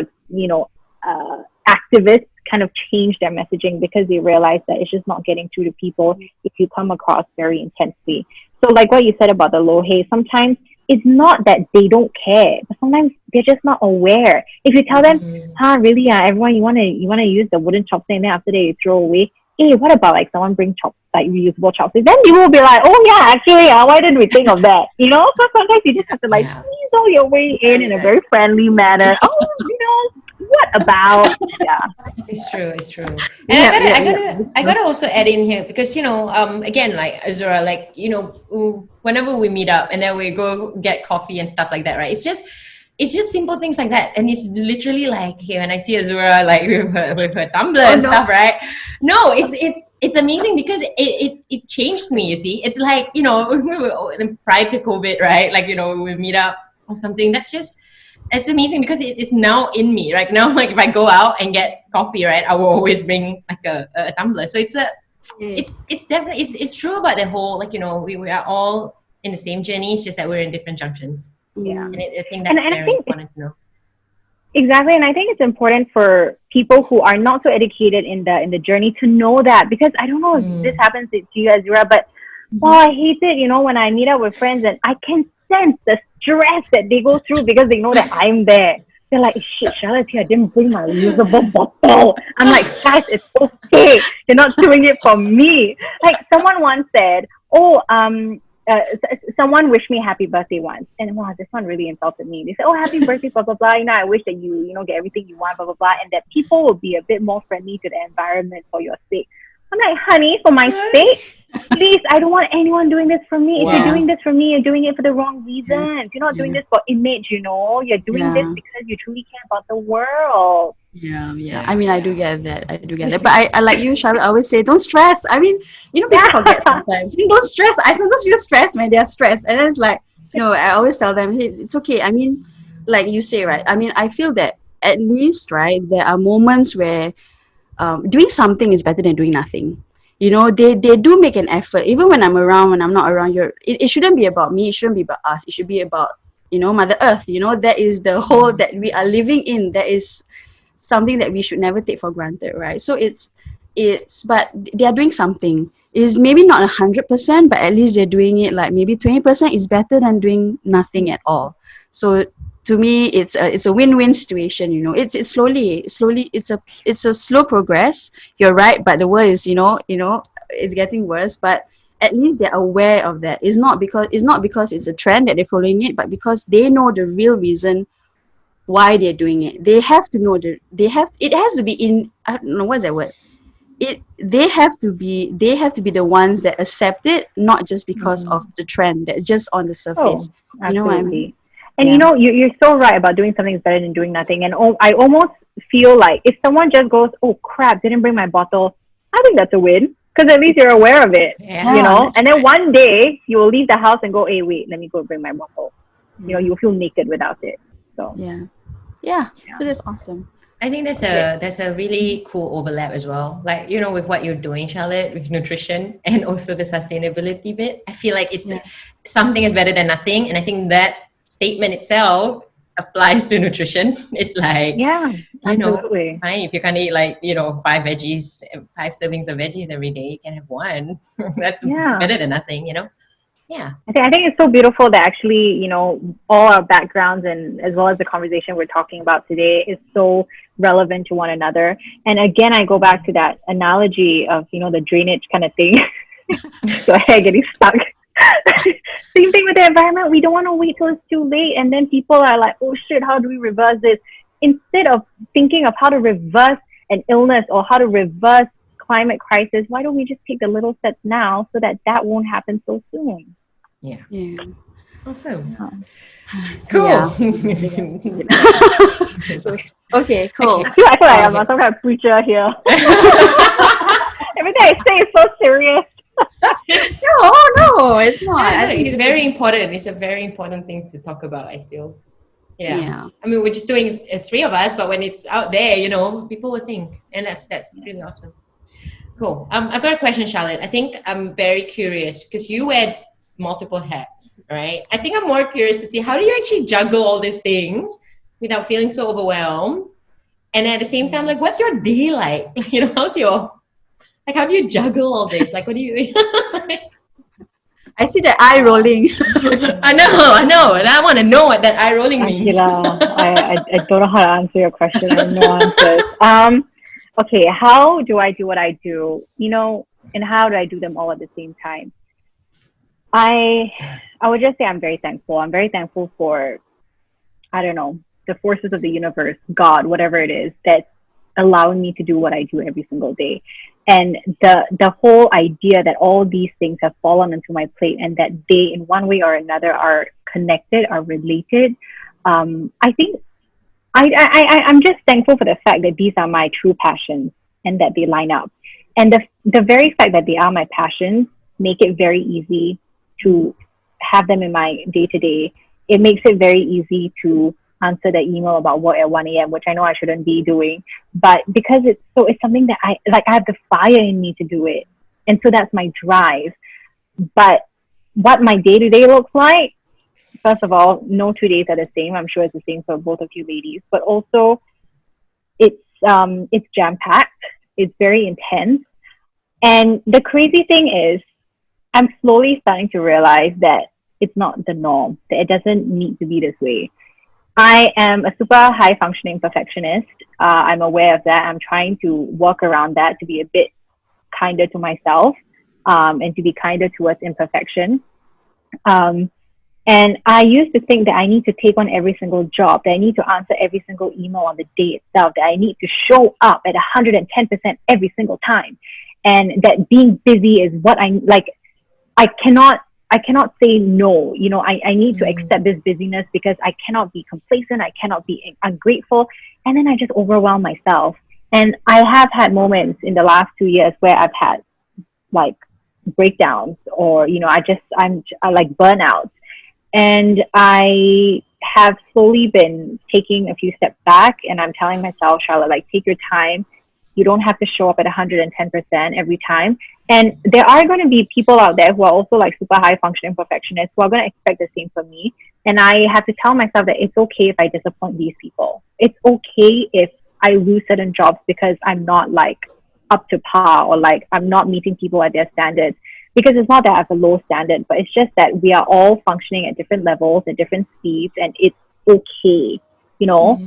activists kind of change their messaging, because they realize that it's just not getting through to people if you come across very intensely. So like what you said about the low hay, sometimes it's not that they don't care, but sometimes they're just not aware. If you tell them, really, everyone, you want to use the wooden chopstick, and then after that you throw away. Hey, what about someone bring reusable chopsticks? Then you will be like, oh yeah, actually, why didn't we think of that? So sometimes you just have to squeeze all your way in a very friendly manner. What about?
It's true. And I gotta also add in here, because again, Azura, whenever we meet up and then we go get coffee and stuff like that, right? It's just simple things like that, and it's literally when I see Azura with her tumbler and stuff, right? No, it's amazing, because it changed me. You see, it's prior to COVID, right? We meet up or something. It's amazing because it is now in me right now. Like if I go out and get coffee, right, I will always bring like a tumbler. So it's definitely it's true about the whole, like, we are all in the same journey. It's just that we're in different junctions.
Yeah.
And I think that's very important to know.
Exactly, and I think it's important for people who are not so educated in the journey to know that, because I don't know if this happens to you, Azura, but I hate it, when I meet up with friends and I can sense the stress that they go through because they know that I'm there. They're like, shit, Charlotte, I didn't bring my reusable bottle. I'm like, guys, it's okay. You're not doing it for me. Like someone once said, someone wished me happy birthday once, and wow, this one really insulted me. They said, "Oh, happy birthday, blah blah blah. I wish that you get everything you want, blah blah blah, and that people will be a bit more friendly to the environment for your sake." I'm like, honey, for my sake, please, I don't want anyone doing this for me. If you're doing this for me, you're doing it for the wrong reasons. You're not doing this for image, you're doing this because you truly care about the world.
Yeah. I mean, I do get that. But I like you, Charlotte, I always say, don't stress. I mean, people forget sometimes. Don't stress. I sometimes feel stressed when they're stressed. And then it's like, I always tell them, hey, it's okay. I mean, like you say, right? I mean, I feel that at least, right, there are moments where doing something is better than doing nothing. They do make an effort. Even when I'm around, when I'm not around, it shouldn't be about me. It shouldn't be about us. It should be about, Mother Earth. That is the whole that we are living in. That is something that we should never take for granted, right? So but they are doing something. Is maybe not 100%, but at least they're doing it. Like maybe 20% is better than doing nothing at all. So to me, it's a win-win situation. It's slowly. It's a slow progress. You're right, but the world is it's getting worse. But at least they're aware of that. It's not because it's a trend that they're following it, but because they know the real reason why they're doing it. They have to know it has to be in, I don't know what's that word. They have to be the ones that accept it, not just because of the trend that's just on the surface.
Absolutely.
You know what I mean?
And you're so right about doing something is better than doing nothing. And I almost feel like if someone just goes, oh crap, didn't bring my bottle, I think that's a win, because at least you're aware of it. And then one day you will leave the house and go, hey, wait, let me go bring my bottle. You'll feel naked without it. So
so that's awesome.
I think there's a really cool overlap as well. Like, with what you're doing, Charlotte, with nutrition and also the sustainability bit. I feel like it's something is better than nothing. And I think that statement itself applies to nutrition. It's like,
absolutely.
Fine, if you can eat like, 5 servings of veggies every day, you can have one. That's better than nothing, Yeah.
I think it's so beautiful that actually, all our backgrounds and as well as the conversation we're talking about today is so relevant to one another. And again, I go back to that analogy of, the drainage kind of thing. So hair getting stuck. Same thing with the environment. We don't want to wait till it's too late. And then people are like, oh shit, how do we reverse this? Instead of thinking of how to reverse an illness or how to reverse climate crisis, why don't we just take the little steps now so that won't happen so soon?
Yeah. Awesome.
Cool.
Okay, cool.
I feel like I'm some kind of preacher here. Everything I say is so serious.
No, it's not.
I think it's very important. It's a very important thing to talk about, I feel. Yeah. I mean, we're just doing 3 of us, but when it's out there, people will think, and that's really awesome. Cool. I've got a question, Charlotte. I think I'm very curious because you wear multiple hats, right? I think I'm more curious to see, how do you actually juggle all these things without feeling so overwhelmed? And at the same time, like, what's your day like? How's your, like, how do you juggle all this? Like, what do you...
I see the eye rolling.
I know. And I want to know what that eye rolling means.
I don't know how to answer your question. I have no answers. Okay, how do I do what I do? And how do I do them all at the same time? I would just say I'm very thankful. I'm very thankful for, I don't know, the forces of the universe, God, whatever it is, that's allowing me to do what I do every single day. And the whole idea that all these things have fallen onto my plate and that they, in one way or another, are connected, are related. I think I'm just thankful for the fact that these are my true passions and that they line up. And the very fact that they are my passions make it very easy to have them in my day-to-day it makes it very easy to answer the email about work at 1 a.m., which I know I shouldn't be doing. But because it's something that I have the fire in me to do it. And so that's my drive. But what my day-to-day looks like, first of all, no 2 days are the same. I'm sure it's the same for both of you ladies. But also, it's jam-packed. It's very intense. And the crazy thing is, I'm slowly starting to realize that it's not the norm, that it doesn't need to be this way. I am a super high-functioning perfectionist. I'm aware of that. I'm trying to work around that to be a bit kinder to myself, and to be kinder towards imperfection. And I used to think that I need to take on every single job, that I need to answer every single email on the day itself, that I need to show up at 110% every single time. And that being busy is what I like. I cannot say no. You know, I need to accept this busyness because I cannot be complacent. I cannot be ungrateful. And then I just overwhelm myself. And I have had moments in the last 2 years where I've had like breakdowns, or, you know, I like burnout. And I have slowly been taking a few steps back, and I'm telling myself, Charlotte, like, take your time. You don't have to show up at 110% every time. And there are going to be people out there who are also like super high functioning perfectionists who are going to expect the same from me. And I have to tell myself that it's okay if I disappoint these people. It's okay if I lose certain jobs because I'm not like up to par, or like I'm not meeting people at their standards. Because it's not that I have a low standard, but it's just that we are all functioning at different levels, at different speeds, and it's okay, you know?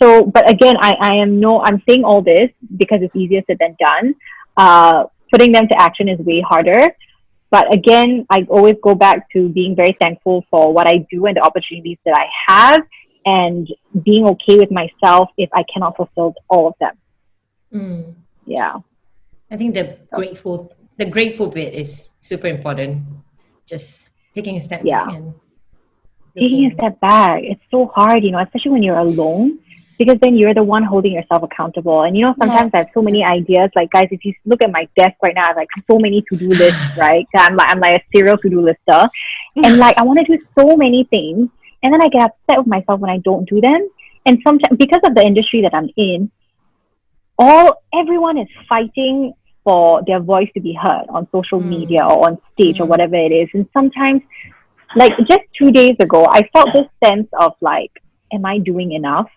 So, but again, I'm saying all this because it's easier said than done. Putting them to action is way harder. But again, I always go back to being very thankful for what I do and the opportunities that I have, and being okay with myself if I cannot fulfill all of them. Yeah.
I think the grateful bit is super important. Just taking a step back and
taking a step back. It's so hard, you know, especially when you're alone, because then you're the one holding yourself accountable. And, you know, sometimes I have so many ideas. Like, guys, if you look at my desk right now, I have like so many to-do lists, right? I'm like a serial to-do lister. And like, I want to do so many things. And then I get upset with myself when I don't do them. And sometimes, because of the industry that I'm in, everyone is fighting for their voice to be heard on social media or on stage or whatever it is. And sometimes, like just 2 days ago, I felt this sense of like, am I doing enough?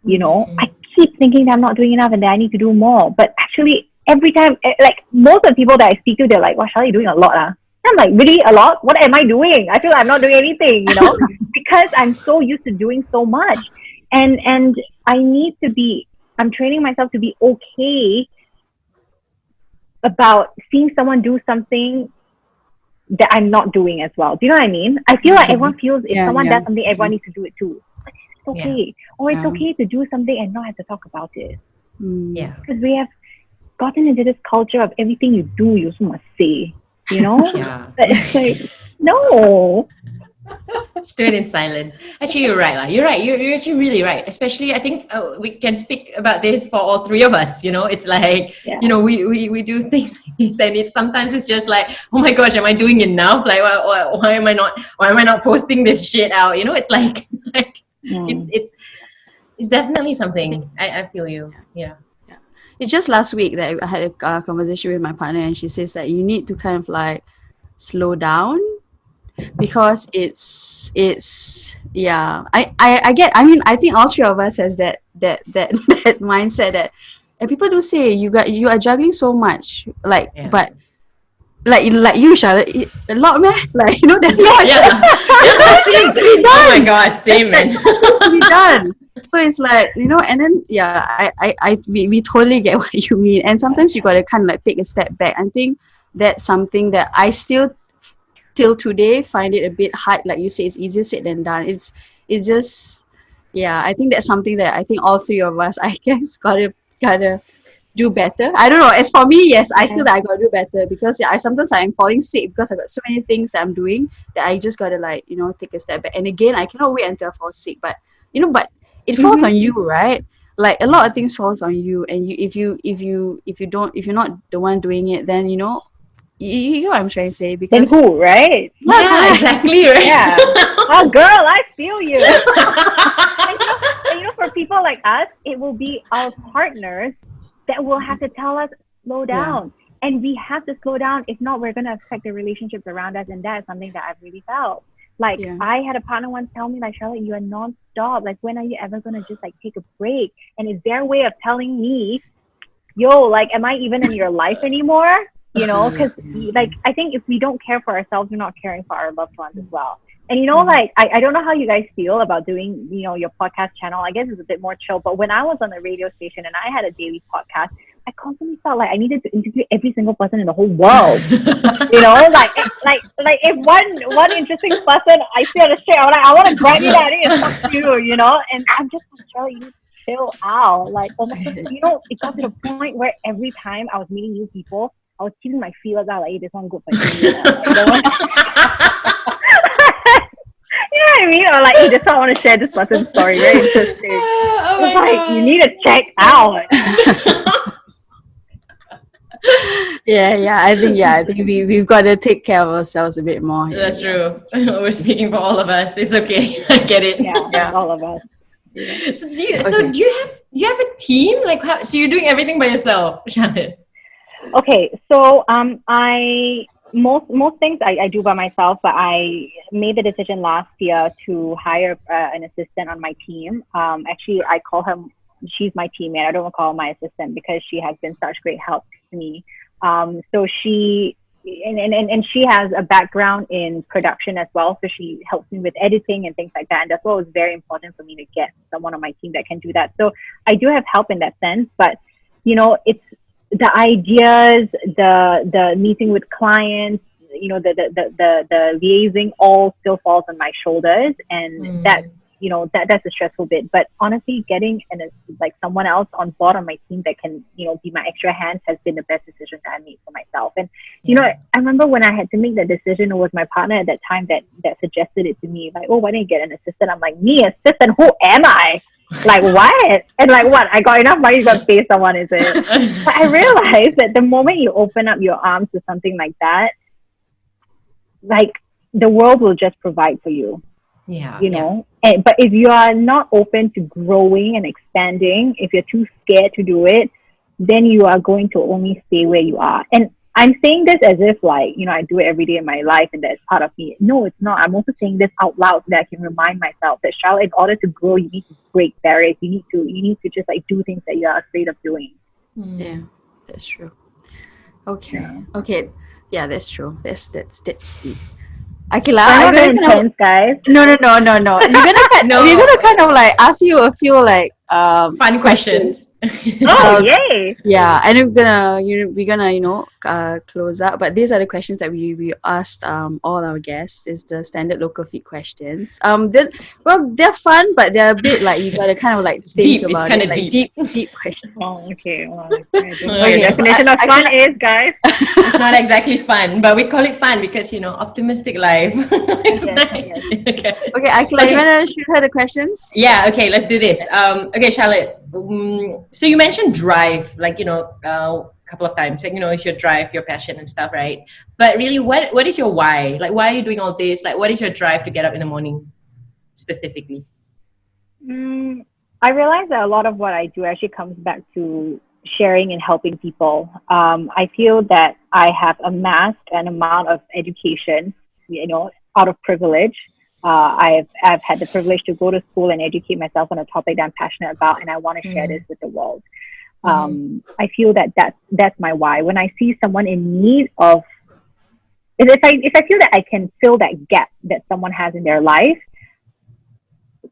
You know, I keep thinking that I'm not doing enough and that I need to do more. But actually, every time, like most of the people that I speak to, they're like, wow, Charlotte, you're doing a lot. And I'm like, really? A lot? What am I doing? I feel like I'm not doing anything, you know, because I'm so used to doing so much. And I'm training myself to be okay about seeing someone do something that I'm not doing as well. Do you know what I mean? I feel like everyone feels if someone does something, everyone needs to do it too. But it's okay. Or it's okay to do something and not have to talk about it. Because we have gotten into this culture of everything you do, you also must say, you know? But it's like, no.
Just do it in silence. Actually, you're right. You're right. You're actually really right. Especially, I think we can speak about this for all three of us. You know, it's like, you know, we do things like this, and sometimes it's just like, oh my gosh, am I doing enough? Like, why am I not posting this shit out? You know, it's like it's definitely something. I feel you. Yeah.
It's just last week that I had a conversation with my partner, and she says that you need to kind of like slow down, because it's I think all three of us has that mindset that, and people do say you are juggling so much, like but like you, Charlotte, a lot, man. Like, you know, there's so much things to be done.
Oh my god, same, man.
There's things to be done. So it's like, you know, and then we totally get what you mean. And sometimes you gotta kind of like take a step back. I think that's something that I still till today find it a bit hard. Like you say, it's easier said than done. It's just, I think that's something that I think all three of us, I guess, gotta do better. I don't know. As for me, yes, I feel that I gotta do better, because sometimes I'm falling sick because I got so many things that I'm doing that I just gotta, like, you know, take a step back. And again, I cannot wait until I fall sick. But you know, but it falls on you, right? Like a lot of things falls on you, and if you're not the one doing it, then, you know, you know what I'm trying to say?
Then
Because
who, right?
Yeah, exactly, right?
Yeah. Oh, girl, I feel you. And for people like us, it will be our partners that will have to tell us, slow down. And we have to slow down. If not, we're going to affect the relationships around us. And that is something that I've really felt. Like, I had a partner once tell me, like, Charlotte, you are non-stop. Like, when are you ever going to just, like, take a break? And it's their way of telling me, yo, like, am I even in your life anymore? Because, like, I think if we don't care for ourselves, we're not caring for our loved ones as well. And, like, I don't know how you guys feel about doing, your podcast channel. I guess it's a bit more chill. But when I was on the radio station and I had a daily podcast, I constantly felt like I needed to interview every single person in the whole world. Like if one interesting person I see on the street, I'm like, I want to grab you, I need to talk to you, And I'm just like, Charlie, you need to chill out. Like, almost, it got to the point where every time I was meeting new people, I was keeping my feelers out, like, hey, this one good for you. You know what I mean? Or like, hey, this one I want to share this person's story. Very interesting. It's like, God. You need to check out.
I think we've got to take care of ourselves a bit more here.
That's true. We're speaking for all of us. It's okay. I get it.
Yeah. All of us.
Yeah. So do you have a team? Like, so you're doing everything by yourself, Charlotte?
Okay, so I most things I do by myself, but I made the decision last year to hire an assistant on my team. Actually, I call her, she's my teammate. I don't call her my assistant because she has been such great help to me. So she and she has a background in production as well, so she helps me with editing and things like that. And that's what was very important for me to get someone on my team that can do that. So I do have help in that sense, but it's the ideas, the meeting with clients, the liaising all still falls on my shoulders, and that's a stressful bit. But honestly, getting someone else on board on my team that can be my extra hands has been the best decision that I made for myself. And I remember when I had to make that decision, it was my partner at that time that suggested it to me, like, oh, why don't you get an assistant? I'm like, me, assistant? Who am I? Like, what? And like, what? I got enough money to pay someone, is it? But I realized that the moment you open up your arms to something like that, like, the world will just provide for you.
Yeah.
But if you are not open to growing and expanding, if you're too scared to do it, then you are going to only stay where you are. And I'm saying this as if, like, I do it every day in my life and that's part of me. No, it's not. I'm also saying this out loud so that I can remind myself that, Charlotte, in order to grow, you need to break barriers. You need to just, like, do things that you're afraid of doing.
Yeah, that's true. Okay. Yeah, that's true. That's deep. Akila,
I'm gonna intense, guys.
No. We're gonna kind of like ask you a few like
fun questions.
Oh, yay!
Yeah, and we're gonna close up. But these are the questions that we asked all our guests. Is the standard local feed questions. They're fun, but they're a bit like you gotta kind of like think
deep.
about
it's
it.
Like
deep questions.
Oh, okay. Well, okay. Definition of fun is, guys.
It's not exactly fun, but we call it fun because optimistic life.
Yes.
Okay, Akila, you wanna shoot her the questions?
Yeah. Okay, let's do this. Okay, Charlotte. So you mentioned drive, like, a couple of times, like, it's your drive, your passion and stuff, right? But really, what is your why? Like, why are you doing all this? Like, what is your drive to get up in the morning specifically?
I realize that a lot of what I do actually comes back to sharing and helping people. I feel that I have amassed an amount of education, out of privilege. I've had the privilege to go to school and educate myself on a topic that I'm passionate about, and I want to share this with the world. I feel that's my why. When I see someone in need of, if I feel that I can fill that gap that someone has in their life,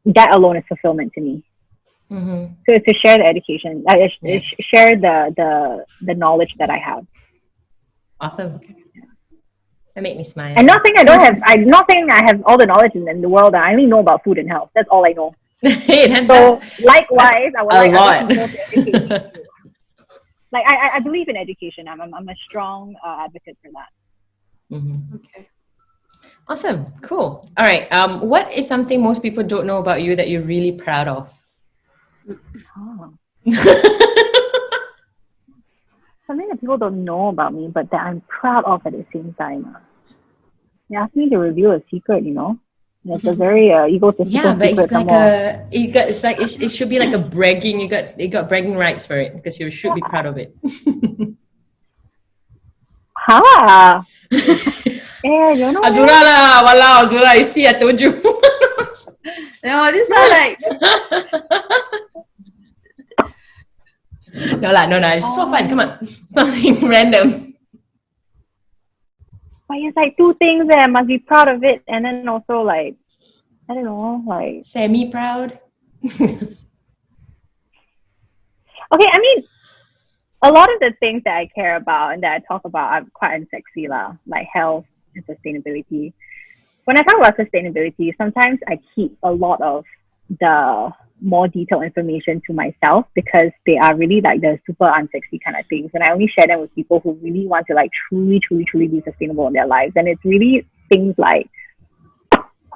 that alone is fulfillment to me. So to share the education, share the knowledge that I have.
Awesome. That made me smile.
And not saying I have all the knowledge in the world. I only know about food and health. That's all I know. So likewise, I would like other people to educate me too. Like, I believe in education. I'm a strong advocate for that.
Okay.
Awesome. Cool. All right. What is something most people don't know about you that you're really proud of?
something that people don't know about me, but that I'm proud of at the same time. They asked me to reveal a secret, you know. It's a very egotistical
Yeah, but it's
secret some
like
more.
it's like it should be like a bragging. You got bragging rights for it because you should be proud of it.
Ha! You know
Azura
what?
lah, walao Azura. You see, I told you.
No, these are like
No lah, no lah. It's just for fun. Come on, something random.
But it's like two things that I must be proud of it, and then also like, I don't know, like,
Semi proud.
okay, I mean, a lot of the things that I care about and that I talk about are quite unsexy lah, like health and sustainability. When I talk about sustainability, sometimes I keep a lot of the more detailed information to myself because they are really like the super unsexy kind of things. And I only share them with people who really want to like truly be sustainable in their lives. And it's really things like,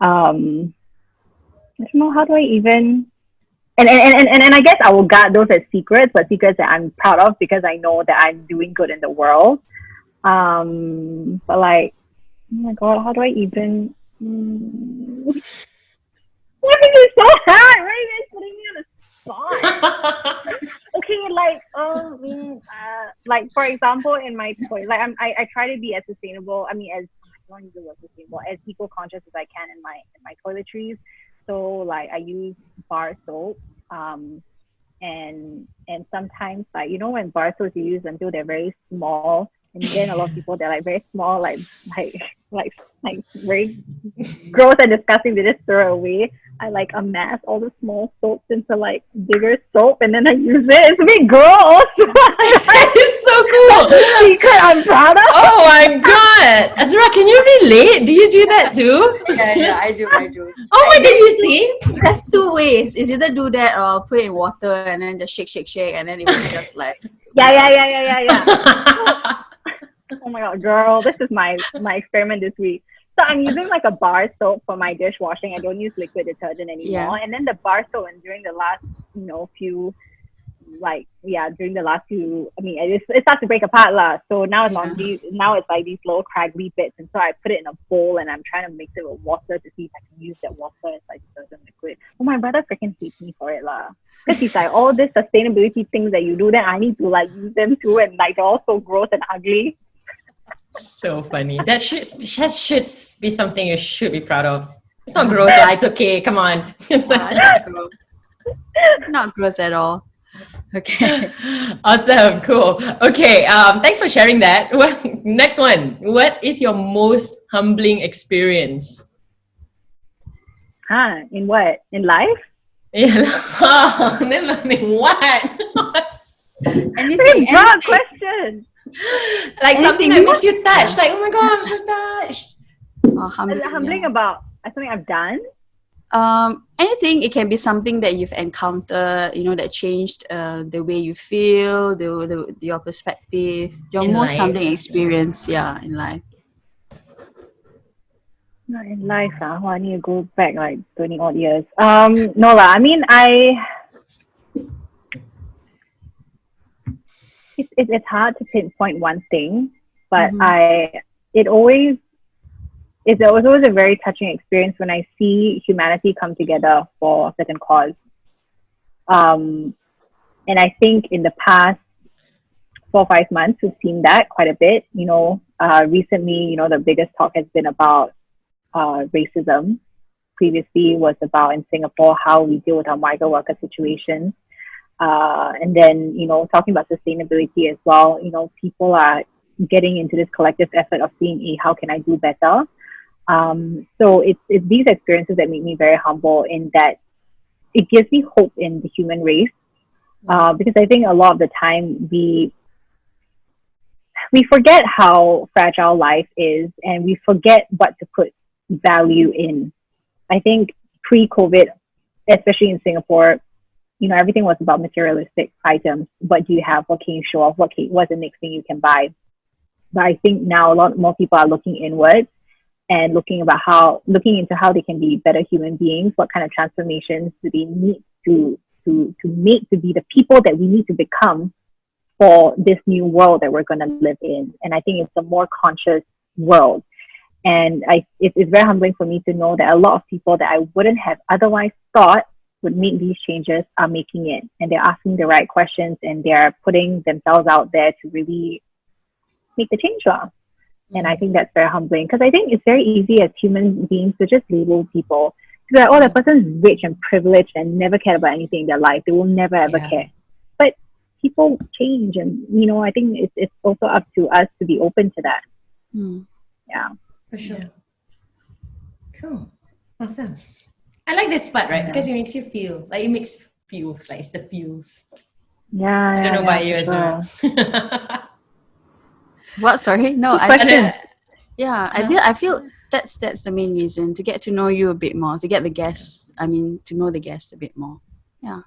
I don't know, how do I even, and I guess I will guard those as secrets, but secrets that I'm proud of because I know that I'm doing good in the world. But like, oh my God, how do I even, why is it so hard? Why are you guys putting me on the spot? Okay, like for example, in my toy, like I try to be as sustainable. I mean, as I don't use the word sustainable, as eco-conscious as I can in my toiletries. So like I use bar soap, and sometimes like, you know, when bar soaps you use until they're very small, and then a lot of people they're like very small, like very gross and disgusting, they just throw it away. I like amass all the small soaps into like bigger soap and then I use it. It's a bit gross.
That is so cool.
That's the secret I'm proud of.
Oh my God, Azura, can you relate? Do you do that too?
yeah, I do.
Oh my God, you see?
There's two ways. It's either do that or put it in water and then just shake, and then it was just like
Yeah. Oh my God, girl, this is my experiment this week. So I'm using like a bar soap for my dishwashing. I don't use liquid detergent anymore.
Yeah.
And then the bar soap, and during the last, I mean, it starts to break apart lah. So now it's like these little craggly bits. And so I put it in a bowl and I'm trying to mix it with water to see if I can use that water as like detergent liquid. Oh, my brother freaking hates me for it lah. Because he's like, all these sustainability things that you do, then I need to like use them too. And like they're all so gross and ugly.
So funny. That should be something you should be proud of. It's not gross, lah. It's okay. Come on.
not gross at all. Okay.
Awesome. Cool. Okay. Thanks for sharing that. Well, next one. What is your most humbling experience?
In what? In life?
Yeah. In what?
Anything.
Broad question.
Like something that makes you touched. Like, oh my God, I'm so touched.
Humbling about something I've done.
Anything. It can be something that you've encountered, you know, that changed the way you feel, your perspective, your
In
most
life.
humbling experience, in life.
Not in life, I need to go back like 20 odd years. No lah. I mean, it's hard to pinpoint one thing, but it's always a very touching experience when I see humanity come together for a certain cause. And I think in the past 4 or 5 months, we've seen that quite a bit. You know, recently, you know, the biggest talk has been about racism. Previously was about in Singapore how we deal with our migrant worker situation. And then, you know, talking about sustainability as well, you know, people are getting into this collective effort of seeing, how can I do better? So it's these experiences that make me very humble in that it gives me hope in the human race. Because I think a lot of the time we forget how fragile life is and we forget what to put value in. I think pre-COVID, especially in Singapore, you know, everything was about materialistic items. What do you have? What can you show off? What's the next thing you can buy? But I think now a lot more people are looking inwards and looking into how they can be better human beings. What kind of transformations do they need to make to be the people that we need to become for this new world that we're going to live in. And I think it's a more conscious world. And it's very humbling for me to know that a lot of people that I wouldn't have otherwise thought would make these changes are making it. And they're asking the right questions and they're putting themselves out there to really make the change. And I think that's very humbling, because I think it's very easy as human beings to just label people. To be like, oh, that person's rich and privileged and never cared about anything in their life. They will never ever care. But people change, and I think it's also up to us to be open to that. Yeah,
for sure. Cool, awesome. I like this part, right? Because it makes you feel like feels like it's the feels.
Yeah,
I don't know about you as well.
What? Sorry, no. I feel that's the main reason, to get to know you a bit more, to get the guests. To know the guest a bit more. Yeah.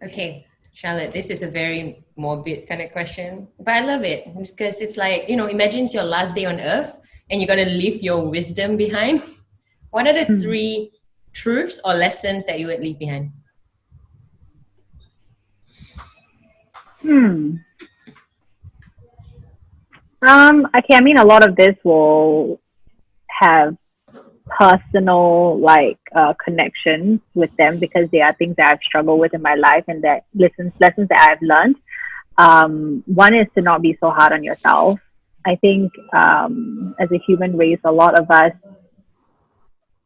Okay, Charlotte, this is a very morbid kind of question, but I love it because it's like, imagine it's your last day on earth and you're going to leave your wisdom behind. What are the 3 truths or lessons that you would leave behind?
Okay, a lot of this will have personal connections with them, because they are things that I've struggled with in my life and that lessons that I've learned. One is to not be so hard on yourself. I think as a human race, a lot of us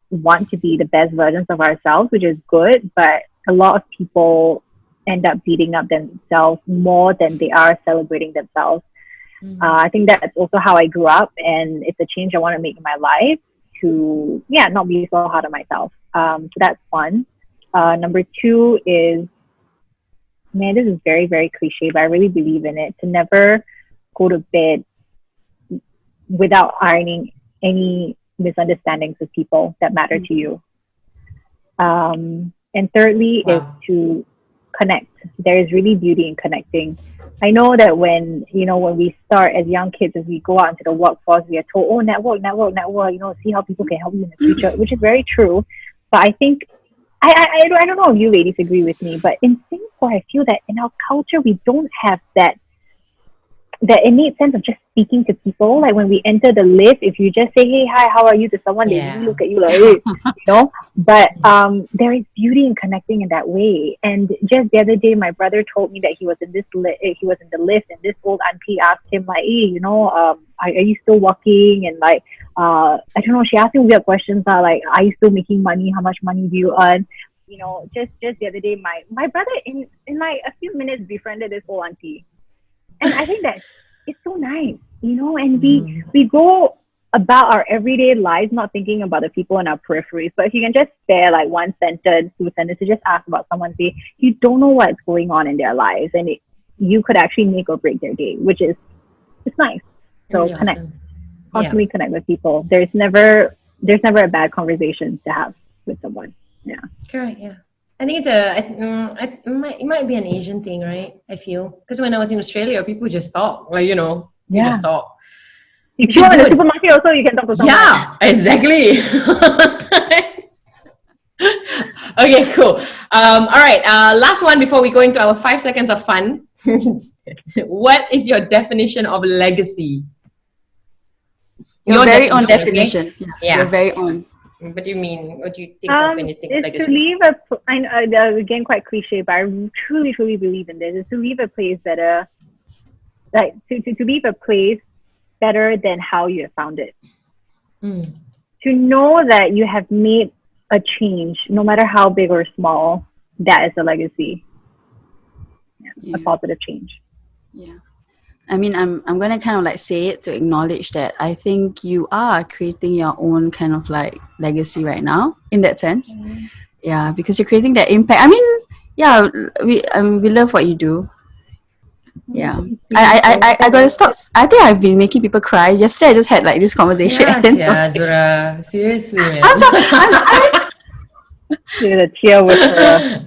want to be the best versions of ourselves, which is good, but a lot of people end up beating up themselves more than they are celebrating themselves. I think that's also how I grew up, and it's a change I want to make in my life, to not be so hard on myself. So that's one. Number 2 is, this is very, very cliche, but I really believe in it, to never go to bed without ironing any misunderstandings with people that matter to you. And thirdly is to connect. There is really beauty in connecting. I know that when we start as young kids, as we go out into the workforce, we are told, oh, network, see how people can help you in the future, which is very true. But I think, I don't know if you ladies agree with me, but in Singapore, I feel that in our culture, we don't have that innate sense of just speaking to people. Like when we enter the lift, if you just say, hey, hi, how are you, to someone, they really look at you like, hey, But there is beauty in connecting in that way. And just the other day, my brother told me that he was in the lift, and this old auntie asked him like, hey, are you still walking? And like, I don't know, she asked him weird questions like, are you still making money? How much money do you earn? Just the other day, my brother in like a few minutes befriended this old auntie. And I think that it's so nice, and we go about our everyday lives not thinking about the people in our peripheries. But if you can just spare like 1 sentence, 2 sentences to just ask about someone, say, you don't know what's going on in their lives, and you could actually make or break their day, which is, it's nice. So really connect, constantly connect with people. There's never a bad conversation to have with someone. Yeah.
Correct. Yeah. I think it might be an Asian thing, right? I feel, because when I was in Australia, people just talk, you just talk.
If you are in the supermarket, also you can talk to someone.
Yeah, exactly. Okay, cool. All right. Last one before we go into our 5 seconds of fun. What is your definition of legacy?
Your very own definition. Okay? Yeah. Your very own.
What do you mean? What do you think of when you think legacy?
To leave again, quite cliche, but I truly, truly believe in this, is to leave a place better, like to leave a place better than how you have found it. To know that you have made a change, no matter how big or small, that is a legacy. A positive change.
Yeah. I'm going to kind of like say it to acknowledge that I think you are creating your own kind of like legacy right now, in that sense. Yeah, because you're creating that impact. We love what you do. Yeah. I gotta stop. I think I've been making people cry. Yesterday I just had like this conversation.
Zura. Seriously, man.
She's a tear whisperer.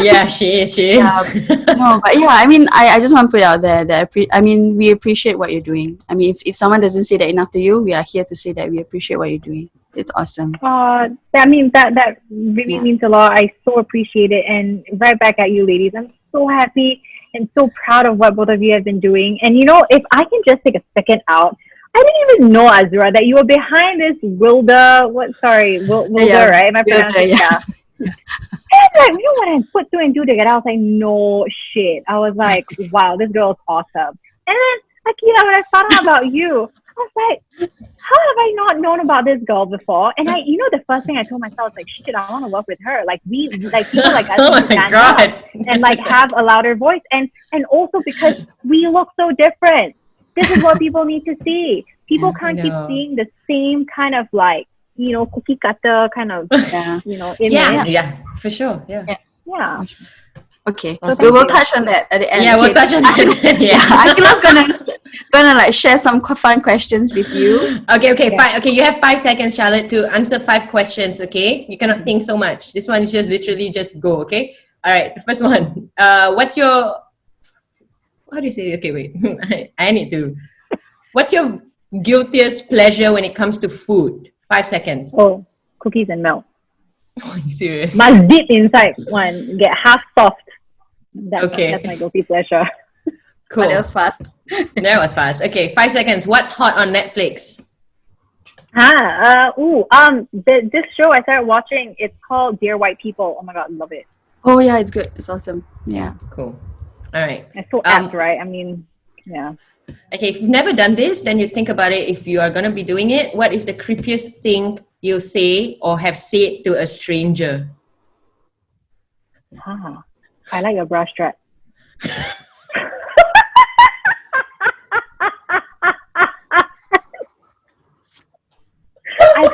Yeah, she is.
No, but yeah, I just want to put it out there that we appreciate what you're doing. If someone doesn't say that enough to you, we are here to say that we appreciate what you're doing. It's awesome.
That really means a lot. I so appreciate it. And right back at you, ladies. I'm so happy and so proud of what both of you have been doing. And you know, if I can just take a second out, I didn't even know, Azura, that you were behind this Wilder, Wilder, right? Am I pronouncing it? Yeah. And like, you know, when I put two and two together, I was like, no shit. I was like, wow, this girl is awesome. And then, Akila, when I found out about you, I was like, how have I not known about this girl before? And you know, the first thing I told myself was like, shit, I want to work with her. Like people like us
Oh
need to
my
stand up
God.
and like have a louder voice. And also because we look so different. This is what people need to see. People can't keep seeing the same kind of like, you know, cookie cutter kind of, you know, image.
Yeah, for sure. Yeah.
Okay,
Awesome.
we will touch on that at the end.
Yeah, we'll touch on that. Yeah.
Akila's gonna like share some fun questions with you.
Okay, fine. Okay, you have 5 seconds, Charlotte, to answer 5 questions. Okay, you cannot think so much. This one is just literally just go. Okay. All right. The first one. What's your? How do you say? Okay, wait. I need to. What's your guiltiest pleasure when it comes to food? 5 seconds.
Oh, cookies and milk.
Are you serious?
Must dip inside one. Get half soft. That's my guilty pleasure.
Cool.
That was fast.
That was fast. Okay, 5 seconds. What's hot on Netflix?
This show I started watching, it's called Dear White People. Oh my god, love it.
Oh yeah, it's good. It's awesome. Yeah.
Cool. All right.
It's so apt, right? I mean, yeah.
Okay, if you've never done this, then you think about it. If you are going to be doing it, what is the creepiest thing you'll say or have said to a stranger?
I like your bra strap. I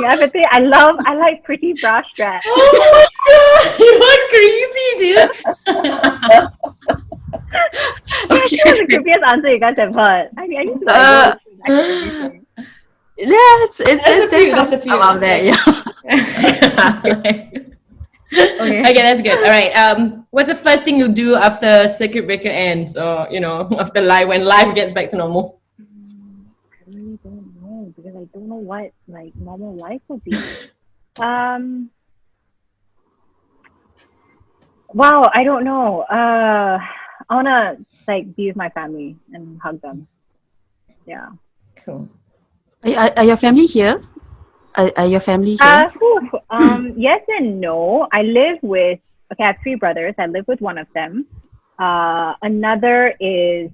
have a thing. I like pretty bra straps.
Oh my god, you are creepy, dude.
That's the creepiest answer you guys have heard. I need to
there's a few out there. Yeah.
Okay, that's good. All right. What's the first thing you do after circuit breaker ends, or you know, after when life gets back to normal?
I really don't know because I don't know what like normal life will be. Wow, I don't know. I wanna like be with my family and hug them. Yeah.
Cool.
Are your family here? Are your family here?
Yes and no. I have 3 brothers. I live with one of them. Another is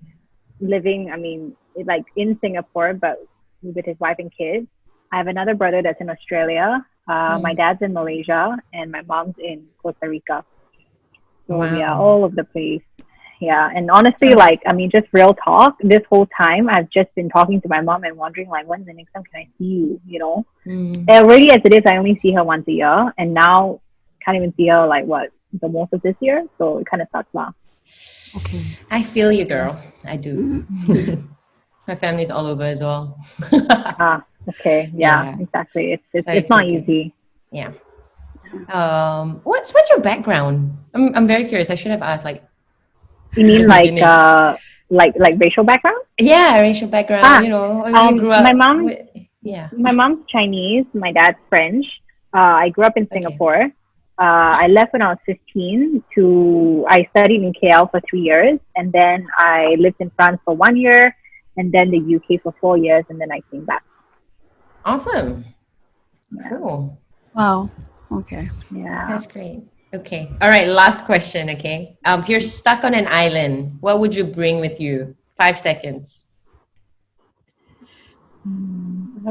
living, like in Singapore, but with his wife and kids. I have another brother that's in Australia. My dad's in Malaysia and my mom's in Costa Rica. So yeah, all over the place. Yeah, and honestly, just real talk, this whole time, I've just been talking to my mom and wondering, like, when's the next time can I see you, you know? And already as it is, I only see her once a year, and now can't even see her, the most of this year, so it kind of sucks now.
Okay. I feel you, girl. I do. My family's all over as well.
Okay. Yeah, exactly. It's not easy.
Yeah. What's your background? I'm very curious. I should have asked,
You mean like racial background?
Yeah, racial background. You know, you grew up.
My mom's Chinese. My dad's French. I grew up in Singapore. I left when I was 15 I studied in KL for 3 years, and then I lived in France for 1 year, and then the UK for 4 years, and then I came back.
Awesome.
Yeah.
Cool.
Wow. Okay.
Yeah.
That's great. Okay. All right. Last question. Okay. If you're stuck on an island, what would you bring with you? 5 seconds. Dang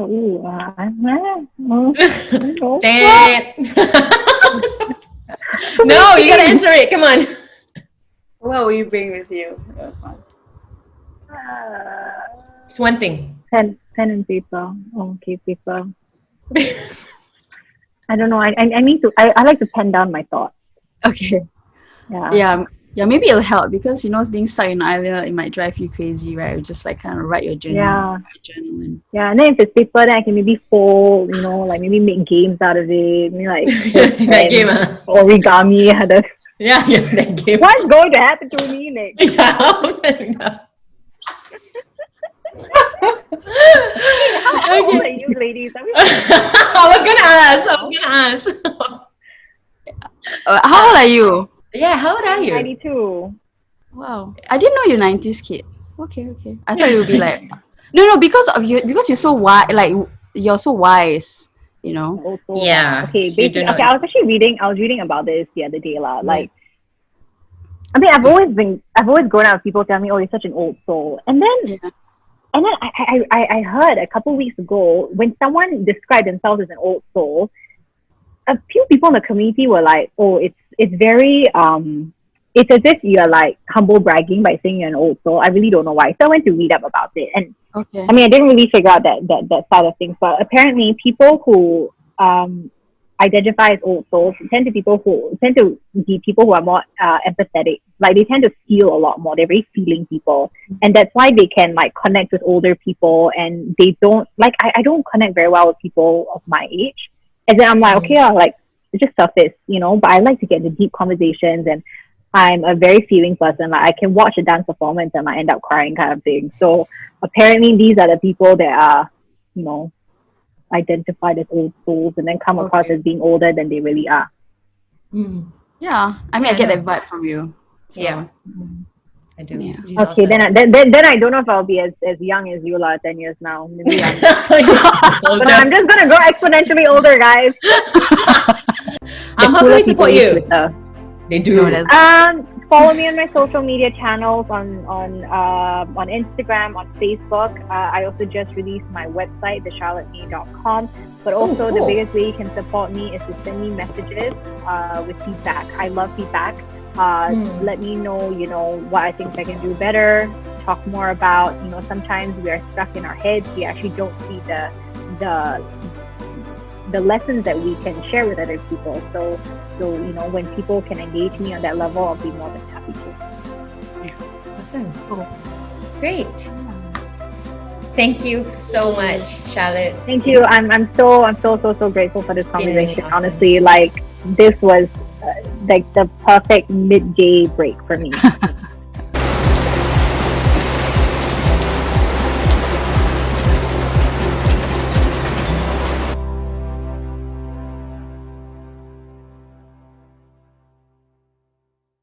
it. No, you gotta answer it. Come on.
What will you bring with you?
Just one thing.
Pen and paper. Okay, paper. I don't know. I need to. I like to pen down my thoughts.
Okay. Yeah. Maybe it'll help because being stuck in an island, it might drive you crazy, right? Just kind of write your journal.
Yeah, and then if it's paper, then I can maybe fold. Maybe make games out of it. Maybe
that game,
origami.
Yeah, that game.
What's going to happen to me next?
Yeah.
How old are you ladies?
I was gonna ask.
How old are you?
Yeah, how old are you?
92.
Wow. I didn't know you're 90s kid. Okay. I thought it would be like no, because of you, because you're so wise, like you're so wise, you know.
Also,
Yeah,
okay,
you do
basically,
not.
okay, I was reading about this the other day, lah.
Yeah.
Like, I mean, I've always grown up with people telling me, "Oh, you're such an old soul," and then
Yeah.
I heard a couple weeks ago when someone described themselves as an old soul, a few people in the community were like, "Oh, it's very it's as if you're like humble bragging by saying you're an old soul." I really don't know why. So I went to read up about it, and
Okay.
I mean, I didn't really figure out that side of things, but apparently, people who identify as old souls tend to be people who are more empathetic. Like, they tend to feel a lot more. They're very feeling people, and that's why they can like connect with older people. And they don't like I don't connect very well with people of my age. And then I'm like, okay, like, it's just surface, But I like to get into deep conversations, and I'm a very feeling person. Like, I can watch a dance performance and I end up crying, kind of thing. So apparently, these are the people that are, identified as old souls, and then come across as being older than they really are.
Yeah. I mean, I get that vibe from you. So.
Yeah, I do.
Yeah.
Which is
Okay,
awesome.
then I don't know if I'll be as young as you are 10 years now. Maybe
Older.
I'm just gonna grow exponentially older, guys.
How can we support you? They do.
Follow me on my social media channels on Instagram, on Facebook. I also just released my website, thecharlottemei.com. But also, the biggest way you can support me is to send me messages with feedback. I love feedback. Let me know, what I think I can do better. Talk more about, sometimes we are stuck in our heads. We actually don't see the lessons that we can share with other people. So when people can engage me on that level, I'll be more than happy to.
Awesome.
Cool.
Great. Really thank you so much, Charlotte.
Thank you. I'm so grateful for this
been really
conversation.
awesome.
Honestly, like, this was like the perfect midday break for me.